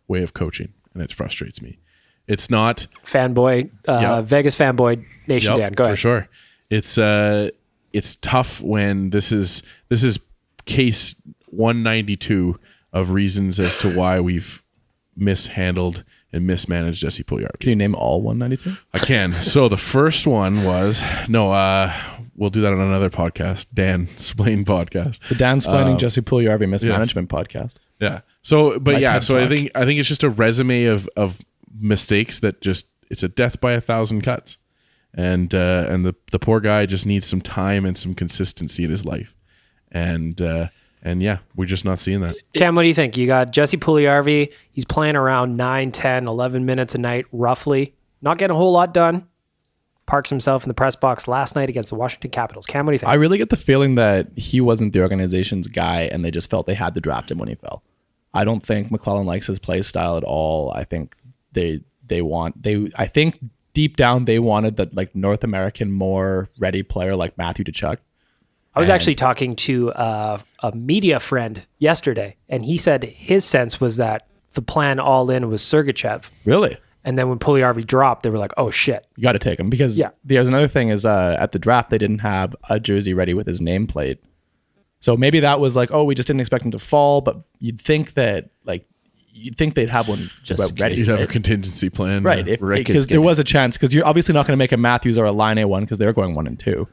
way of coaching, and it frustrates me. It's not Fanboy, Vegas fanboy nation. Dan, go ahead. for sure. It's tough when this is case 192 of reasons as to why we've mishandled and mismanaged Jesse Puljujarvi. Can you name all 192? I can. So the first one was we'll do that on another podcast, Dan Splain podcast. The Dan Splaining Jesse Puljujarvi mismanagement podcast. Yeah. So, but My yeah, TED so Talk. I think it's just a resume of mistakes that just, it's a death by 1,000 cuts, and the poor guy just needs some time and some consistency in his life, and yeah, we're just not seeing that. Cam, what do you think? You got Jesse Puljujarvi. He's playing around 9, 10, 11 minutes a night, roughly. Not getting a whole lot done. Parks himself in the press box last night against the Washington Capitals. Cam, what do you think? I really get the feeling that he wasn't the organization's guy, and they just felt they had to draft him when he fell. I don't think McClellan likes his play style at all. I think I think deep down they wanted that like North American, more ready player like Matthew Tkachuk. I was actually talking to a media friend yesterday, and he said his sense was that the plan all in was Sergachev. Really? And then when Puljujarvi dropped, they were like, oh, shit. You got to take him because there's another thing is at the draft, they didn't have a jersey ready with his nameplate. So maybe that was like, oh, we just didn't expect him to fall, but you'd think they'd have one just ready. You'd have a contingency plan. Right. Because there was a chance, because you're obviously not going to make a Matthews or a Line one because they're going 1 and 2.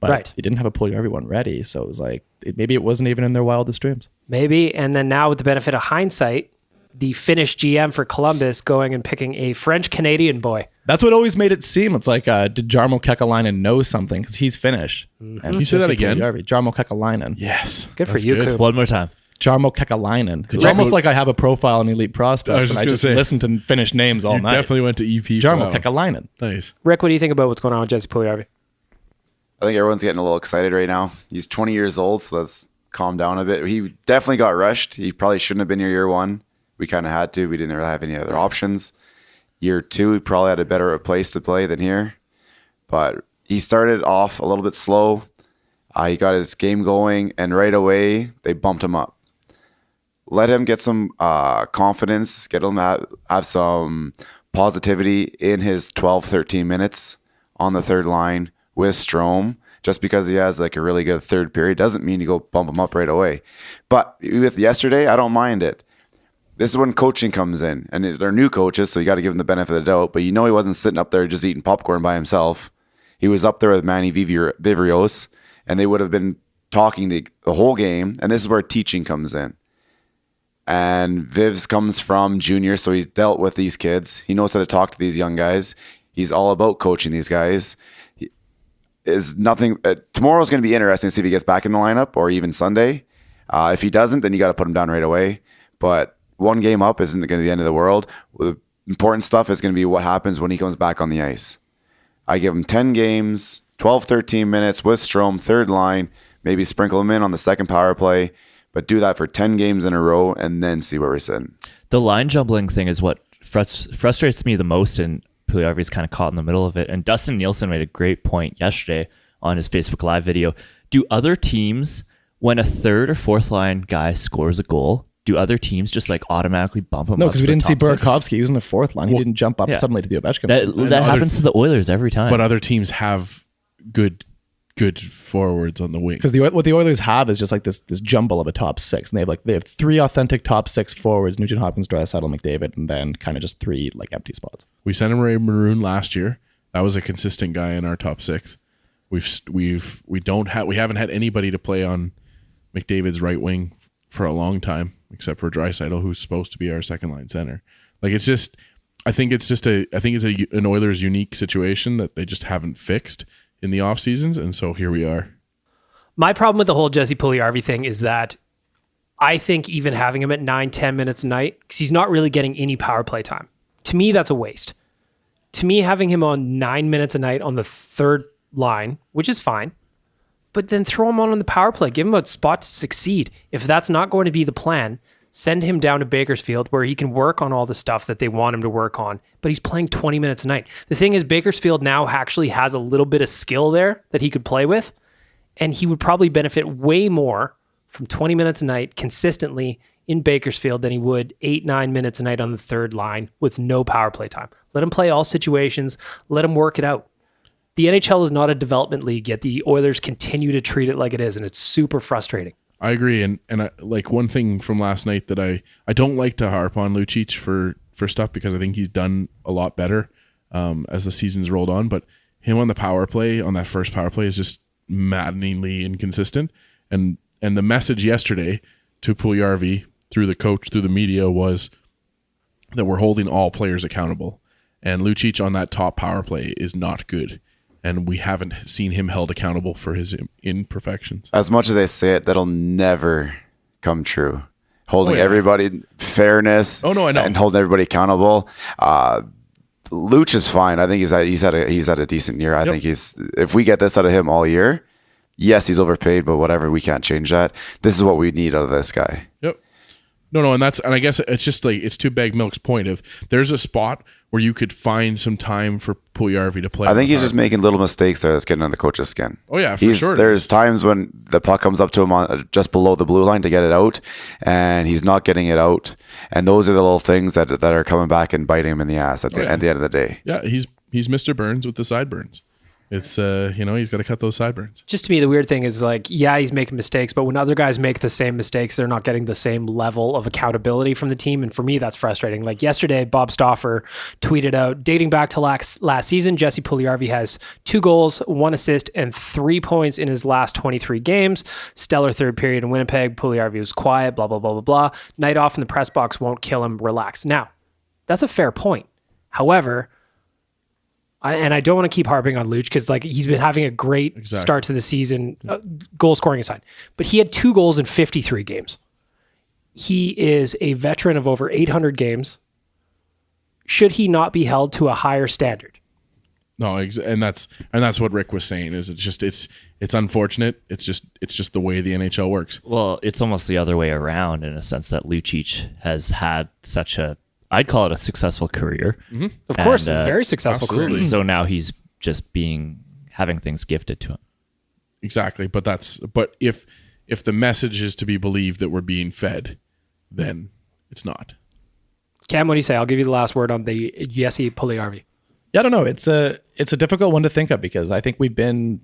But you didn't have a Puljujarvi one ready. So it was like, maybe it wasn't even in their wildest dreams. Maybe. And then now with the benefit of hindsight, the Finnish GM for Columbus going and picking a French-Canadian boy. That's what always made it seem. It's like, did Jarmo Kekalainen know something? Because he's Finnish. And can you say that again? Jarmo Kekalainen. Yes. Good for you, Cooom. One more time. Jarmo Kekalainen. It's almost like I have a profile on Elite Prospects and I just listen to Finnish names all night. Definitely went to EP. Jarmo Kekalainen. Nice. Rick, what do you think about what's going on with Jesse Puljujarvi? I think everyone's getting a little excited right now. He's 20 years old, so let's calm down a bit. He definitely got rushed. He probably shouldn't have been here year 1. We kind of had to. We didn't really have any other options. Year 2, he probably had a better place to play than here. But he started off a little bit slow. He got his game going, and right away, they bumped him up. Let him get some confidence, get him have some positivity in his 12, 13 minutes on the third line with Strome. Just because he has like a really good third period doesn't mean you go bump him up right away. But with yesterday, I don't mind it. This is when coaching comes in, and they're new coaches, so you got to give them the benefit of the doubt. But he wasn't sitting up there just eating popcorn by himself. He was up there with Manny Vivrios, and they would have been talking the whole game. And this is where teaching comes in. And Vivs comes from junior, so he's dealt with these kids. He knows how to talk to these young guys. He's all about coaching these guys. Tomorrow's going to be interesting to see if he gets back in the lineup or even Sunday. If he doesn't, then you got to put him down right away. But one game up isn't going to be the end of the world. The important stuff is going to be what happens when he comes back on the ice. I give him 10 games, 12, 13 minutes with Strome, third line, maybe sprinkle him in on the second power play, but do that for 10 games in a row and then see where we're sitting. The line jumbling thing is what frustrates me the most, and Puljujarvi's kind of caught in the middle of it. And Dustin Nielsen made a great point yesterday on his Facebook Live video. Do other teams, when a third or fourth line guy scores a goal, do other teams just like automatically bump him up? No, because we didn't see top six? Burakovsky. He was in the fourth line. He didn't jump up suddenly to the Ovechkin. That happens to the Oilers every time. But other teams have good forwards on the wings. Because what the Oilers have is just like this jumble of a top 6. And they have 3 authentic top 6 forwards, Nugent Hopkins, Draisaitl, McDavid, and then kind of just 3 like empty spots. We sent him Ray Maroon last year. That was a consistent guy in our top 6. We haven't had anybody to play on McDavid's right wing for a long time, except for Draisaitl, who's supposed to be our second line center. Like I think it's an Oilers unique situation that they just haven't fixed in the off seasons, and so here we are. My problem with the whole Jesse Puljujarvi thing is that I think even having him at 9-10 minutes a night, because he's not really getting any power play time. To me, that's a waste. To me, having him on 9 minutes a night on the third line, which is fine, but then throw him on the power play. Give him a spot to succeed. If that's not going to be the plan, send him down to Bakersfield where he can work on all the stuff that they want him to work on. But he's playing 20 minutes a night. The thing is, Bakersfield now actually has a little bit of skill there that he could play with, and he would probably benefit way more from 20 minutes a night consistently in Bakersfield than he would 8-9 minutes a night on the third line with no power play time. Let him play all situations. Let him work it out. The NHL is not a development league, yet the Oilers continue to treat it like it is, and it's super frustrating. I agree, and I, like one thing from last night that I don't like to harp on Lucic for stuff because I think he's done a lot better as the season's rolled on, but him on the power play, on that first power play, is just maddeningly inconsistent. And the message yesterday to Puljujarvi through the coach, through the media, was that we're holding all players accountable. And Lucic on that top power play is not good. And we haven't seen him held accountable for his imperfections. As much as they say it, that'll never come true. Holding everybody fairness. Oh no, I know. And holding everybody accountable. Luch is fine. I think he's had a decent year. I think if we get this out of him all year, yes, he's overpaid, but whatever, we can't change that. This is what we need out of this guy. Yep. No, and I guess it's just like it's to Bag Milk's point of there's a spot where you could find some time for Puljujarvi to play. I think he's just making little mistakes there that's getting on the coach's skin. Oh yeah, for sure. There's times when the puck comes up to him on just below the blue line to get it out, and he's not getting it out. And those are the little things that are coming back and biting him in the ass at the end of the day. Yeah, he's Mr. Burns with the sideburns. It's he's got to cut those sideburns. Just to me, the weird thing is like, yeah, he's making mistakes, but when other guys make the same mistakes, they're not getting the same level of accountability from the team. And for me, that's frustrating. Like yesterday, Bob Stauffer tweeted out, dating back to last season, Jesse Puljujarvi has 2 goals, 1 assist, and 3 points in his last 23 games. Stellar third period in Winnipeg. Puljujarvi was quiet, blah, blah, blah, blah, blah. Night off in the press box won't kill him. Relax. Now, that's a fair point. However, I don't want to keep harping on Luch because like he's been having a great start to the season, goal scoring aside. But he had 2 goals in 53 games. He is a veteran of over 800 games. Should he not be held to a higher standard? No, and that's what Rick was saying. Is it's unfortunate. It's just the way the NHL works. Well, it's almost the other way around in a sense that Lucic has had such a, I'd call it a successful career. Mm-hmm. Of course, a very successful career. So now he's just having things gifted to him. Exactly, but if the message is to be believed that we're being fed, then it's not. Cam, what do you say? I'll give you the last word on the Jesse Puljujarvi. Yeah, I don't know. It's a difficult one to think of because I think we've been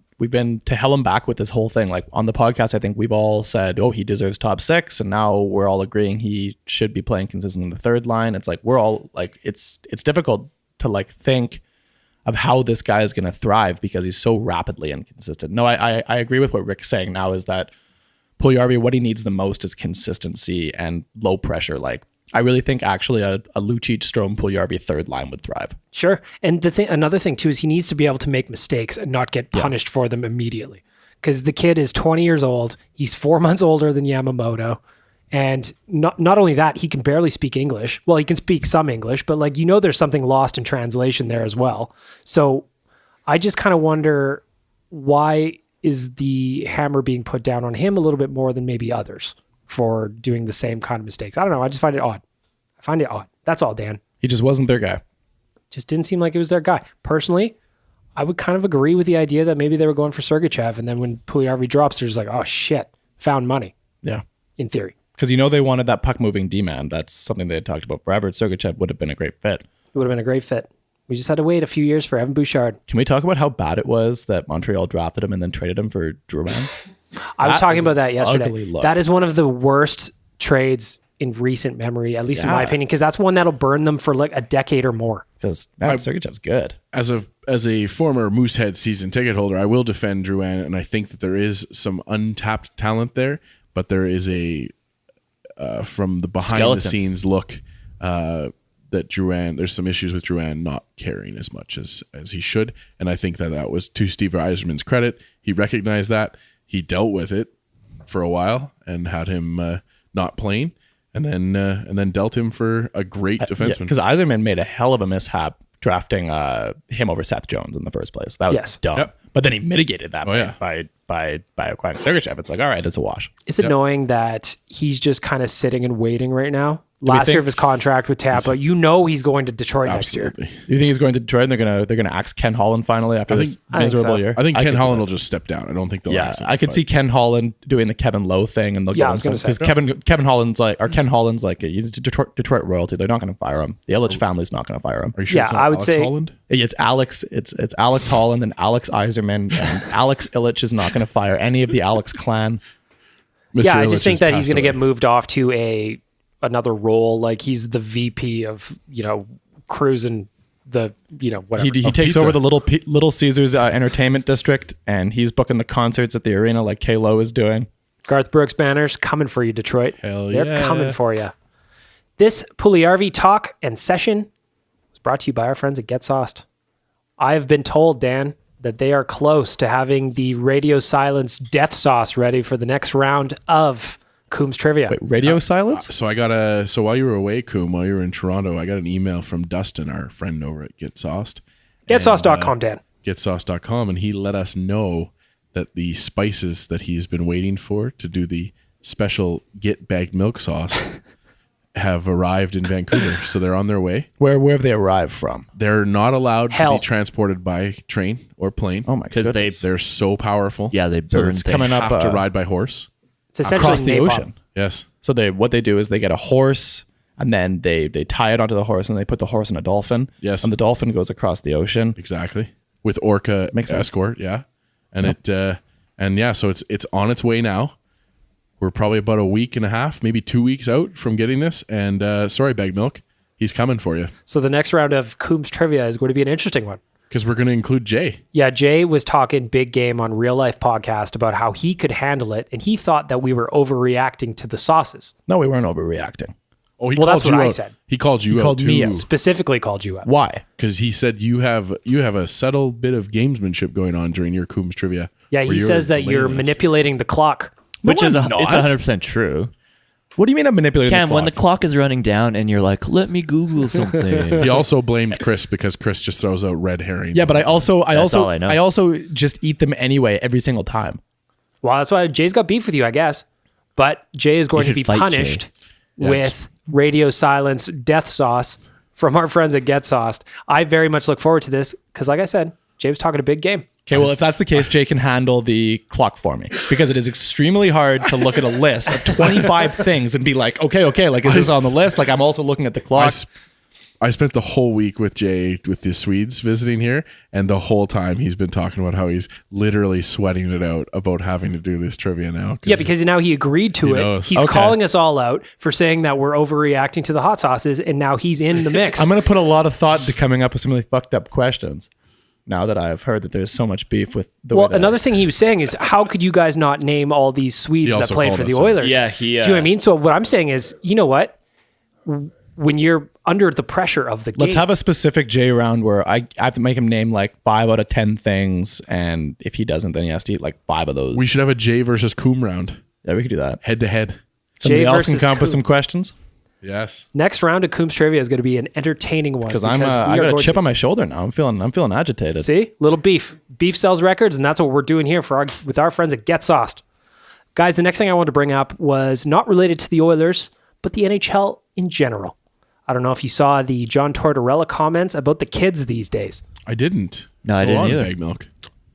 to hell and back with this whole thing. Like on the podcast, I think we've all said, oh, he deserves top 6. And now we're all agreeing he should be playing consistently in the third line. It's like, we're all like, it's difficult to like think of how this guy is going to thrive because he's so rapidly inconsistent. No, I agree with what Rick's saying now is that Puljujarvi, what he needs the most is consistency and low pressure. Like I really think actually a Lucic, Strome, Puljujarvi third line would thrive. Sure. And another thing too is he needs to be able to make mistakes and not get punished for them immediately. Because the kid is 20 years old. He's 4 months older than Yamamoto. And not only that, he can barely speak English. Well, he can speak some English, but like, there's something lost in translation there as well. So I just kind of wonder, why is the hammer being put down on him a little bit more than maybe others for doing the same kind of mistakes? I don't know. I just find it odd. That's all, Dan. He just wasn't their guy. Just didn't seem like it was their guy. Personally, I would kind of agree with the idea that maybe they were going for Sergachev, and then when Puljujarvi drops, they're just like, oh shit, found money. Yeah. In theory. Because they wanted that puck moving D-man. That's something they had talked about forever. Sergachev would have been a great fit. It would have been a great fit. We just had to wait a few years for Evan Bouchard. Can we talk about how bad it was that Montreal drafted him and then traded him for Drouin? I was talking about that yesterday. Ugly look. That is one of the worst trades in recent memory, at least in my opinion, because that's one that'll burn them for like a decade or more. Because Sergachev's good. As a former Moosehead season ticket holder, I will defend Drouin, and I think that there is some untapped talent there, but there is a from the behind the scenes look that Drouin, there's some issues with Drouin not caring as much as he should, and I think that was to Steve Yzerman's credit. He recognized that. He dealt with it for a while and had him not playing, and then dealt him for a great defenseman. Because Yzerman made a hell of a mishap drafting him over Seth Jones in the first place. That was dumb. Yep. But then he mitigated that by acquiring Sergachev. It's like, all right, it's a wash. It's annoying that he's just kind of sitting and waiting right now. Last year of his contract with Tampa, he's going to Detroit next year. Do you think he's going to Detroit and they're gonna axe Ken Holland finally after this miserable year? I think Ken Holland will just step down. I don't think they'll axe him. I could see Ken Holland doing the Kevin Lowe thing and they'll get him because Kevin Holland's like, or Ken Holland's like Detroit royalty. They're not going to fire him. The Ilitch family's not going to fire him. Are you sure it's not Alex Holland? It's Alex. It's Alex Holland and Alex Yzerman and Alex Ilitch is not going to fire any of the Alex clan. I just think that he's going to get moved off to another role. Like he's the VP of cruising the whatever. He takes over the Little Caesars entertainment district and he's booking the concerts at the arena like K-Lo is doing. Garth Brooks banners coming for you, Detroit. Hell They're coming for you. This Puljujarvi talk and session was brought to you by our friends at Get Sauced. I have been told, Dan, that they are close to having the Radio Silence Death Sauce ready for the next round of Coom's Trivia. Wait, Radio Silence? So while you were away, Coom, while you were in Toronto, I got an email from Dustin, our friend over at Get Sauced. GetSauced.com, Dan. GetSauced.com, and he let us know that the spices that he's been waiting for to do the special Get Bagged Milk sauce have arrived in Vancouver, so they're on their way. Where have they arrived from? They're not allowed to Hell. be transported by train or plane. Oh my Because goodness. They're so powerful. they So burned it's things. coming up Have to ride by horse. It's essentially across the napalm. ocean. Yes. So what they do is they get a horse and then they tie it onto the horse and they put the horse in a dolphin. Yes. And the dolphin goes across the ocean. Exactly. With Orca Makes sense. escort, yeah. And so it's on its way now. We're probably about a week and a half, maybe 2 weeks out from getting this. And sorry, Bag Milk, he's coming for you So the next round of Coom's trivia is going to be an interesting one. because we're going to include Jay. Yeah, Jay was talking big game on Real Life Podcast about how he could handle it, and he thought that we were overreacting to the sauces. No, we weren't overreacting. Oh, he Well, called that's what you I out. said. He called you out called too. me out. Specifically called you out. Why? Because he said you have a subtle bit of gamesmanship going on during your Coombs trivia. Yeah, where he you're says that you're delaying us. manipulating the clock. Which No, is I'm it's not. 100% true. What do you mean I'm manipulating Cam, the when the clock? clock is running down and you're like, let me Google something. He also blamed Chris because Chris just throws out red herring. Yeah, but I also all I know. I also just eat them anyway every single time. Well, that's why Jay's got beef with you, I guess. But Jay is going to should be fight punished Jay. with radio silence death sauce from our friends at Get Sauced. I very much look forward to this because, like I said, Jay was talking a big game. Okay, well, if that's the case, Jay can handle the clock for me because it is extremely hard to look at a list of 25 things and be like, okay, like is this on the list? Like I'm also looking at the clock. I spent the whole week with Jay with the Swedes visiting here, and the whole time he's been talking about how he's literally sweating it out about having to do this trivia now. Yeah, because now he agreed to He it. knows. He's Okay. calling us all out for saying that we're overreacting to the hot sauces, and now he's in the mix. I'm going to put a lot of thought into coming up with some really fucked up questions now that I've heard that there's so much beef with the Well, way that- another thing he was saying is, how could you guys not name all these Swedes He that also played called for the us out. Oilers? Yeah, Do you know what I mean? So what I'm saying is, you know what? When you're under the pressure of the game, Let's have a specific J round where I have to make him name like 5 out of 10 things, and if he doesn't, then he has to eat like 5 of those. we should have a Jay versus Coom round, Yeah, we could do that. head to head. Somebody Jay else can versus come up with Coom. some questions Yes. next round of Coombs Trivia is going to be an entertaining one because we I are got a going chip to- on my shoulder now. I'm feeling agitated. See, little beef. Beef sells records, and that's what we're doing here with our friends at Get Sauced. Guys, the next thing I wanted to bring up was not related to the Oilers, but the NHL in general. I don't know if you saw the John Tortorella comments about the kids these days. I didn't. No, I Go didn't on, either. Bag Milk.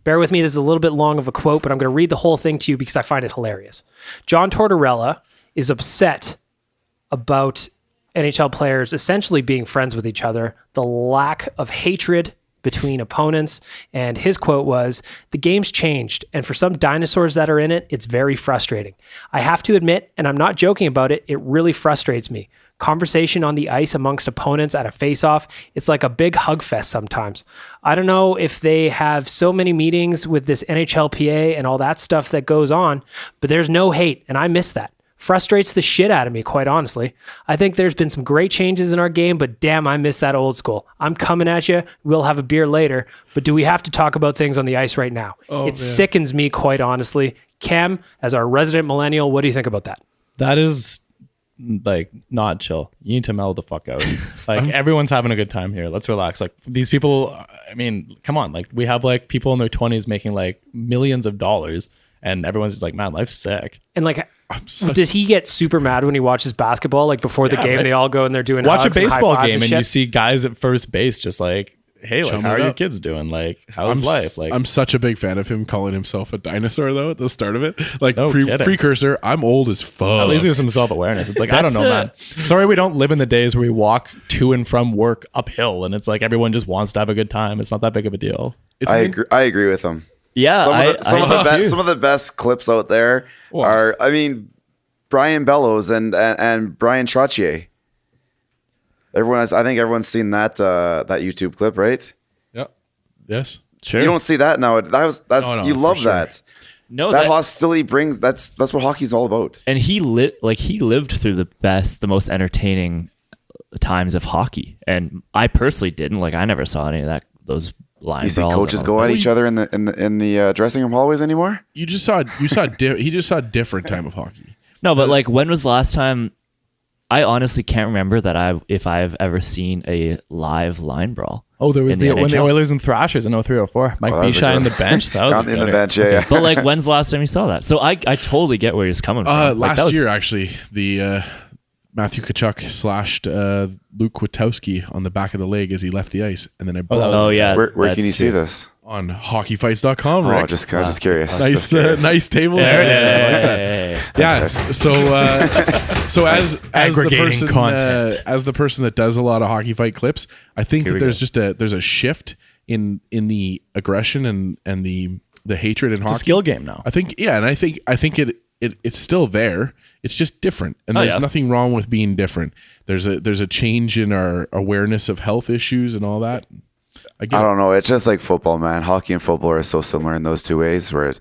Bear with me, this is a little bit long of a quote, but I'm going to read the whole thing to you because I find it hilarious. John Tortorella is upset about NHL players essentially being friends with each other, the lack of hatred between opponents, and his quote was, "The game's changed, and for some dinosaurs that are in it, it's very frustrating. I have to admit, and I'm not joking about it, it really frustrates me. Conversation on the ice amongst opponents at a face-off, it's like a big hug fest sometimes. I don't know if they have so many meetings with this NHLPA and all that stuff that goes on, but there's no hate, and I miss that. Frustrates the shit out of me, quite honestly. I think there's been some great changes in our game, but damn, I miss that old school. I'm coming at you. We'll have a beer later, but do we have to talk about things on the ice right now? It sickens me, quite honestly. Cam, as our resident millennial, what do you think about that? That is like not chill. You need to mellow the fuck out. Like everyone's having a good time here. Let's relax. Like these people, I mean, come on. Like we have like people in their 20s making like millions of dollars, and everyone's just like, man, life's sick. And like, does he get super mad when he watches basketball? Like before the game, right. they all go and they're doing Watch a hugs and baseball high fives game and shit? you see guys at first base just like, hey, like Chumming how are it your up. kids doing? Like how's life? Like I'm such a big fan of him calling himself a dinosaur though at the start of it. Like No kidding. precursor, I'm old as fuck. at least there's some self-awareness. It's like, I don't know, man. That's Sorry we don't live in the days where we walk to and from work uphill and it's like everyone just wants to have a good time. It's not that big of a deal. It's I agree with him. Yeah, Some of the best clips out there are, I mean, Brian Bellows and Brian Trottier. I think everyone's seen that YouTube clip, right? yeah. Yes. sure. You don't see that now. No, You for love sure. that. no, That hostility brings. That's what hockey's all about. and he lived through the most entertaining times of hockey, and I personally didn't. Like I never saw any of those line You see brawls coaches and go all at that. each other in the dressing room hallways anymore. He just saw a different time of hockey. No, but like when was the last time? I honestly can't remember that if I've ever seen a live line brawl. Oh, there was in the when the NHL. Oilers and Thrashers in 0304. Mike that was a Bishai good on the one. bench. That was On a in the gooder. bench, yeah. But like, when's the last time you saw that? So I totally get where he's coming from. Like, that Last was- year, actually, the Matthew Tkachuk slashed Luke Witkowski on the back of the leg as he left the ice, and then I Where can you see this? On hockeyfights.com, Rick. Oh, just curious. Nice, Just curious. nice tables. There it is. I like that. Yeah. So as the Aggregating person content. as the person that does a lot of hockey fight clips, I think that there's a shift in the aggression and the hatred in hockey. It's a skill game now. I think it's still there. It's just different, and there's nothing wrong with being different. There's a change in our awareness of health issues and all that. I don't know. It's just like football, man. Hockey and football are so similar in those two ways. Where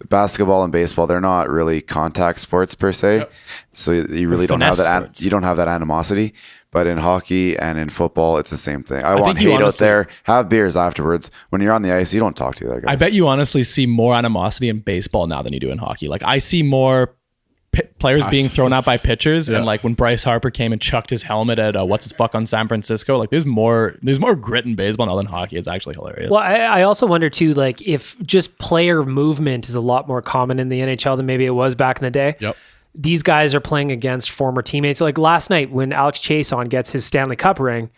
basketball and baseball, they're not really contact sports per se, so you really don't have that. You don't have that animosity. But in hockey and in football, it's the same thing. I want hate out there. Have beers afterwards. When you're on the ice, you don't talk to the other guys. I bet you honestly see more animosity in baseball now than you do in hockey. Like I see more players being thrown out by pitchers, and like when Bryce Harper came and chucked his helmet at what's his fuck on San Francisco, like there's more grit in baseball now than hockey. It's actually hilarious. Well, I also wonder too, like if just player movement is a lot more common in the NHL than maybe it was back in the day. Yep. These guys are playing against former teammates. Like last night when Alex Chason gets his Stanley Cup ring,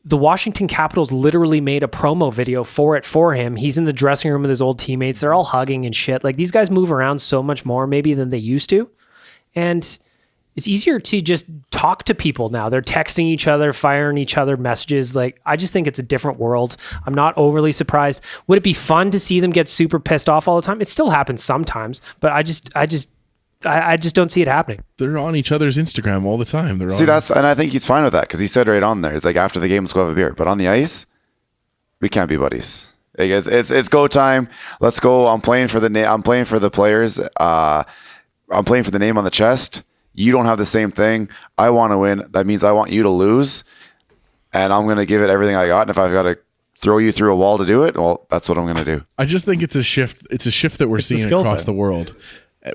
the Washington Capitals literally made a promo video for him. He's in the dressing room with his old teammates. They're all hugging and shit. Like these guys move around so much more maybe than they used to. And it's easier to just talk to people now. They're texting each other, firing each other messages. Like, I just think it's a different world. I'm not overly surprised. Would it be fun to see them get super pissed off all the time? It still happens sometimes, but I just don't see it happening. They're on each other's Instagram all the time. And I think he's fine with that because he said right on there, it's like after the game, let's go have a beer. But on the ice, we can't be buddies. It's go time. Let's go. I'm playing for the players. I'm playing for the name on the chest. You don't have the same thing. I want to win. That means I want you to lose. And I'm going to give it everything I got. And if I've got to throw you through a wall to do it, well, that's what I'm going to do. I just think it's a shift. It's a shift that we're seeing across the world.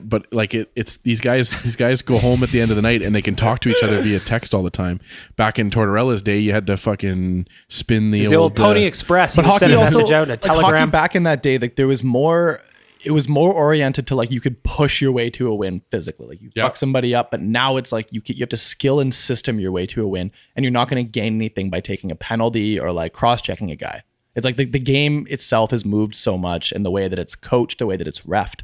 But like it's these guys go home at the end of the night and they can talk to each other via text all the time. Back in Tortorella's day, you had to fucking spin the old Pony Express. But you hockey send a also, message out, a telegram. Hockey back in that day, like there was more. It was more oriented to like you could push your way to a win physically. Like you fuck somebody up, but now it's like you have to skill and system your way to a win, and you're not going to gain anything by taking a penalty or like cross-checking a guy. It's like the game itself has moved so much, and the way that it's coached, the way that it's reffed,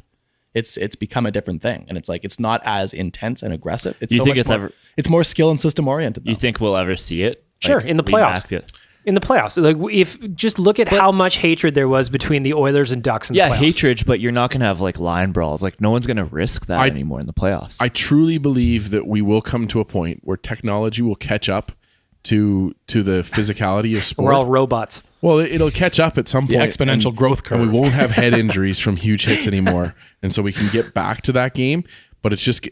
it's become a different thing, and it's like it's not as intense and aggressive. It's more skill and system oriented now. You think we'll ever see it? Sure, in the playoffs. In the playoffs, like if just look at how much hatred there was between the Oilers and Ducks in the playoffs. Hatred, but you're not going to have like line brawls. Like no one's going to risk that anymore in the playoffs. I truly believe that we will come to a point where technology will catch up to the physicality of sport. We're all robots. Well, it'll catch up at some point. The exponential growth curve. And we won't have head injuries from huge hits anymore. And so we can get back to that game. But it's just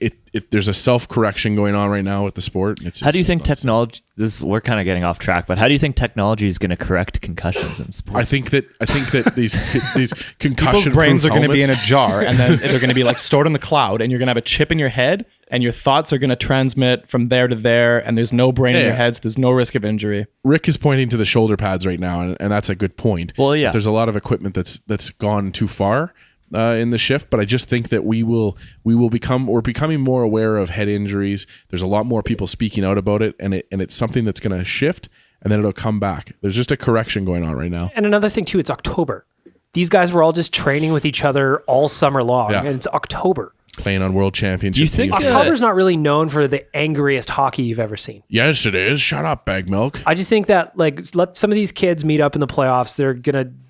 there's a self-correction going on right now with the sport. How do you think technology? We're kind of getting off track, but how do you think technology is going to correct concussions in sport? I think that these concussion people's brains are going to be in a jar, and then they're going to be like stored in the cloud, and you're going to have a chip in your head, and your thoughts are going to transmit from there to there, and there's no brain in your head, so there's no risk of injury. Rick is pointing to the shoulder pads right now, and that's a good point. Well, yeah, there's a lot of equipment that's gone too far. In the shift, but I just think that we're becoming more aware of head injuries. There's a lot more people speaking out about it, and it's something that's going to shift, and then it'll come back. There's just a correction going on right now. And another thing too, it's October. These guys were all just training with each other all summer long, and it's October. Playing on world championship. Do you think October's not really known for the angriest hockey you've ever seen? Yes, it is. Shut up, bag milk. I just think that like let some of these kids meet up in the playoffs.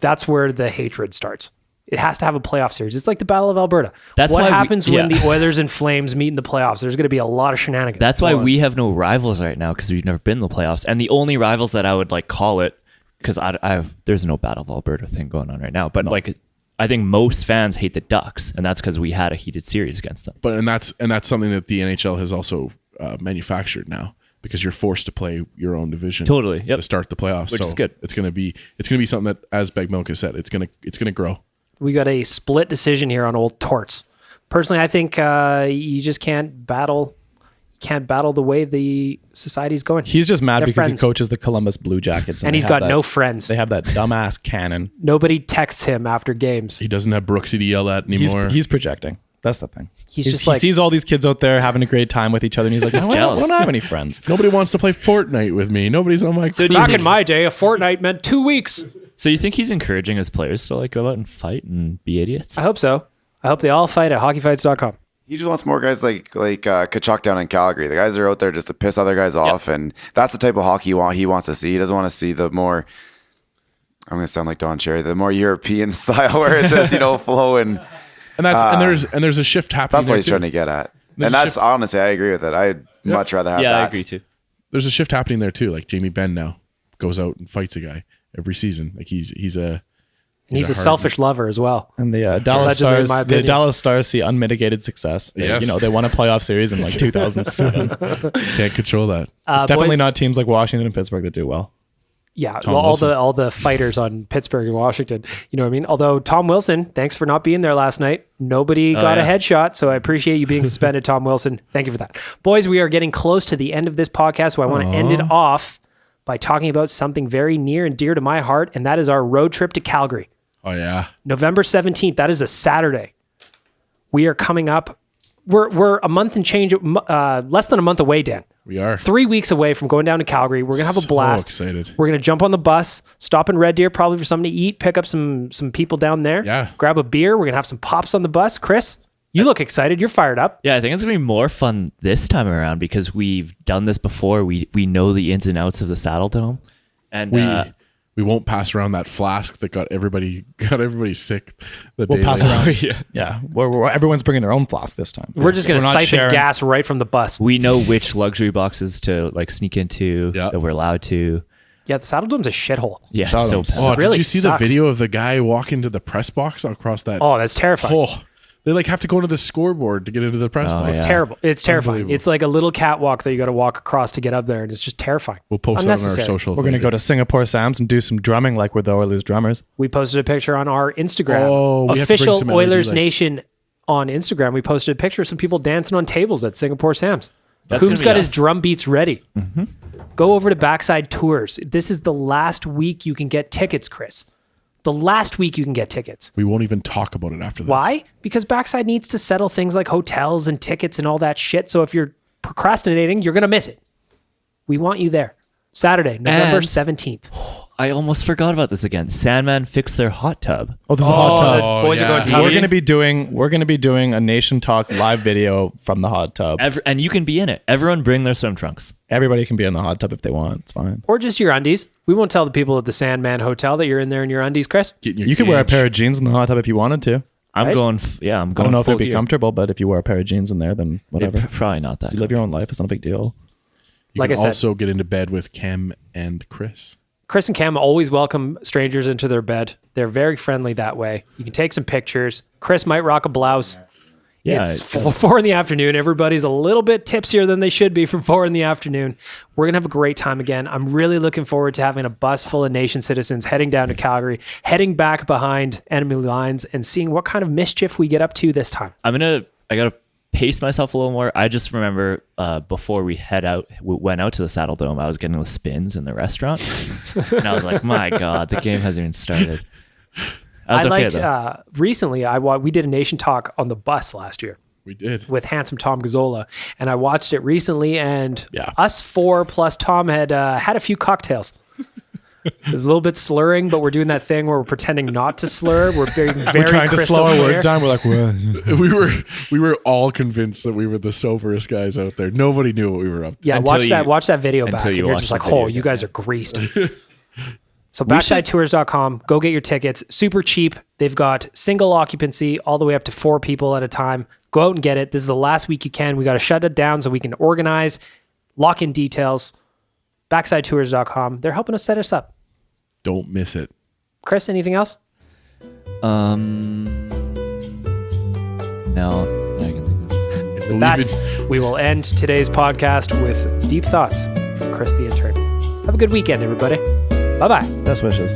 That's where the hatred starts. It has to have a playoff series. It's like the Battle of Alberta. That's what why happens when the Oilers and Flames meet in the playoffs. There's going to be a lot of shenanigans. That's why we have no rivals right now, because we've never been in the playoffs. And the only rivals that I would like call it, because there's no Battle of Alberta thing going on right now. But like, I think most fans hate the Ducks, and that's because we had a heated series against them. But and that's something that the NHL has also manufactured now, because you're forced to play your own division. Totally. Yep. To start the playoffs, which is good. It's gonna be something that, as Bag Milk has said, it's gonna grow. We got a split decision here on old Torts. Personally, I think you just can't battle. Can't battle the way the society's going. He's just mad because he coaches the Columbus Blue Jackets, and he's got no friends. They have that dumbass cannon. Nobody texts him after games. He doesn't have Brooksy to yell at anymore. He's projecting. That's the thing. He's just he like- sees all these kids out there having a great time with each other, and he's like, I jealous. don't have any friends. Nobody wants to play Fortnite with me. Nobody's on my. So do you Back think, in my day, a fortnight meant 2 weeks. so you think he's encouraging his players to like go out and fight and be idiots? I hope so. I hope they all fight at hockeyfights.com. He just wants more guys like Kachuk down in Calgary. The guys are out there just to piss other guys off, and that's the type of hockey he wants to see. He doesn't want to see the more. I'm going to sound like Don Cherry. The more European style, where it's just flow and there's a shift happening. that's what there he's too. trying to get at. There's And a that's shift- honestly, I agree with it. I'd much rather have Yeah, that. I agree too. There's a shift happening there too. Like Jamie Benn now goes out and fights a guy every season. Like he's a He's a hard- selfish lover as well. And the Dallas Allegedly, in Stars, my the opinion. Dallas Stars see unmitigated success. They, Yes. they won a playoff series in like 2007. Can't control that. It's definitely boys- not teams like Washington and Pittsburgh that do well. Yeah, Tom all Wilson. the fighters on Pittsburgh and Washington. You know what I mean? Although Tom Wilson, thanks for not being there last night. Nobody got a yeah. headshot, so I appreciate you being suspended, Tom Wilson. Thank you for that. Boys, we are getting close to the end of this podcast, so I want to end it off by talking about something very near and dear to my heart, and that is our road trip to Calgary. Oh yeah. November 17th, that is a Saturday. We are coming up. We're a month and change, less than a month away, Dan. We are 3 weeks away from going down to Calgary. We're going to have a So blast. excited. We're going to jump on the bus, stop in Red Deer probably for something to eat, pick up some people down there. Yeah. Grab a beer. We're going to have some pops on the bus. Chris, you look excited. You're fired up. Yeah, I think it's gonna be more fun this time around because we've done this before. We know the ins and outs of the Saddle Dome, and We won't pass around that flask that got everybody sick. We'll day pass later. around. yeah. Yeah, everyone's bringing their own flask this time. We're just going to We're not siphon sharing. gas right from the bus. We know which luxury boxes to like sneak into Yeah. that we're allowed to. Yeah, the Saddle Dome's a shithole. Yeah, Saddle so Dome's- bad. Oh, really did you see sucks. the video of the guy walking to the press box across that? Oh, that's terrifying. Oh, they like have to go to the scoreboard to get into the press Oh, box. yeah. It's terrible. It's terrifying. Unbelievable. It's like a little catwalk that you got to walk across to get up there, and it's just terrifying. We'll post that on our Unnecessary. social. We're going to go to Singapore Sam's and do some drumming like we're the Oilers drummers. We posted a picture on our Instagram. Oh, we have to bring Official some LED Oilers lights. Nation on Instagram. We posted a picture of some people dancing on tables at Singapore Sam's. That's Coomb's gonna got be his us. drum beats ready. Go over to Backside Tours. This is the last week you can get tickets, Chris. The last week you can get tickets. We won't even talk about it after this. Why? Because Backside needs to settle things like hotels and tickets and all that shit. So if you're procrastinating, you're going to miss it. We want you there. Saturday, November And- 17th. I almost forgot about this again. Sandman fixed their hot tub. Oh, there's a hot tub. the boys yeah. are going See? tubbing. We're gonna be doing a Nation Talk live video from the hot tub. And you can be in it. Everyone bring their swim trunks. Everybody can be in the hot tub if they want. It's fine. Or just your undies. We won't tell the people at the Sandman Hotel that you're in there in your undies, Chris. Get in your You could wear a cage. pair of jeans in the hot tub if you wanted to. I'm Right? going. I'm I going. don't know if full it'd be gear. comfortable, but if you wear a pair of jeans in there, then whatever. Probably not that. You live your own life. It's not a big deal. You Like can I said. also get into bed with Cam and Chris. Chris and Cam always welcome strangers into their bed. They're very friendly that way. You can take some pictures. Chris might rock a blouse. Yeah, It's 4 in the afternoon. Everybody's a little bit tipsier than they should be from 4 in the afternoon. We're going to have a great time again. I'm really looking forward to having a bus full of Nation citizens heading down to Calgary, heading back behind enemy lines and seeing what kind of mischief we get up to this time. I gotta pace myself a little more. I just remember before we went out to the Saddle Dome, I was getting the spins in the restaurant, and I was like, "My God, the game hasn't even started." I was okay though. Recently, we did a Nation Talk on the bus last year We did. with handsome Tom Gazzola, and I watched it recently, and Yeah. us 4 plus Tom had had a few cocktails. It was a little bit slurring, but we're doing that thing where we're pretending not to slur. We're being very We're trying to crystal slow our clear. words down. We're like, well, we were all convinced that we were the soberest guys out there. Nobody knew what we were up to. Yeah, Until watch that video back. until And you you're watch just the like, video oh, you again. guys are greased. So backsideTours.com, go get your tickets. Super cheap. They've got single occupancy all the way up to 4 people at a time. Go out and get it. This is the last week you can. We got to shut it down so we can organize, lock in details. BacksideTours.com. They're helping us set us up. Don't miss it. Chris, anything else? No, I can think of. With that, we will end today's podcast with deep thoughts from Chris the intern. Have a good weekend, everybody. Bye-bye. best wishes.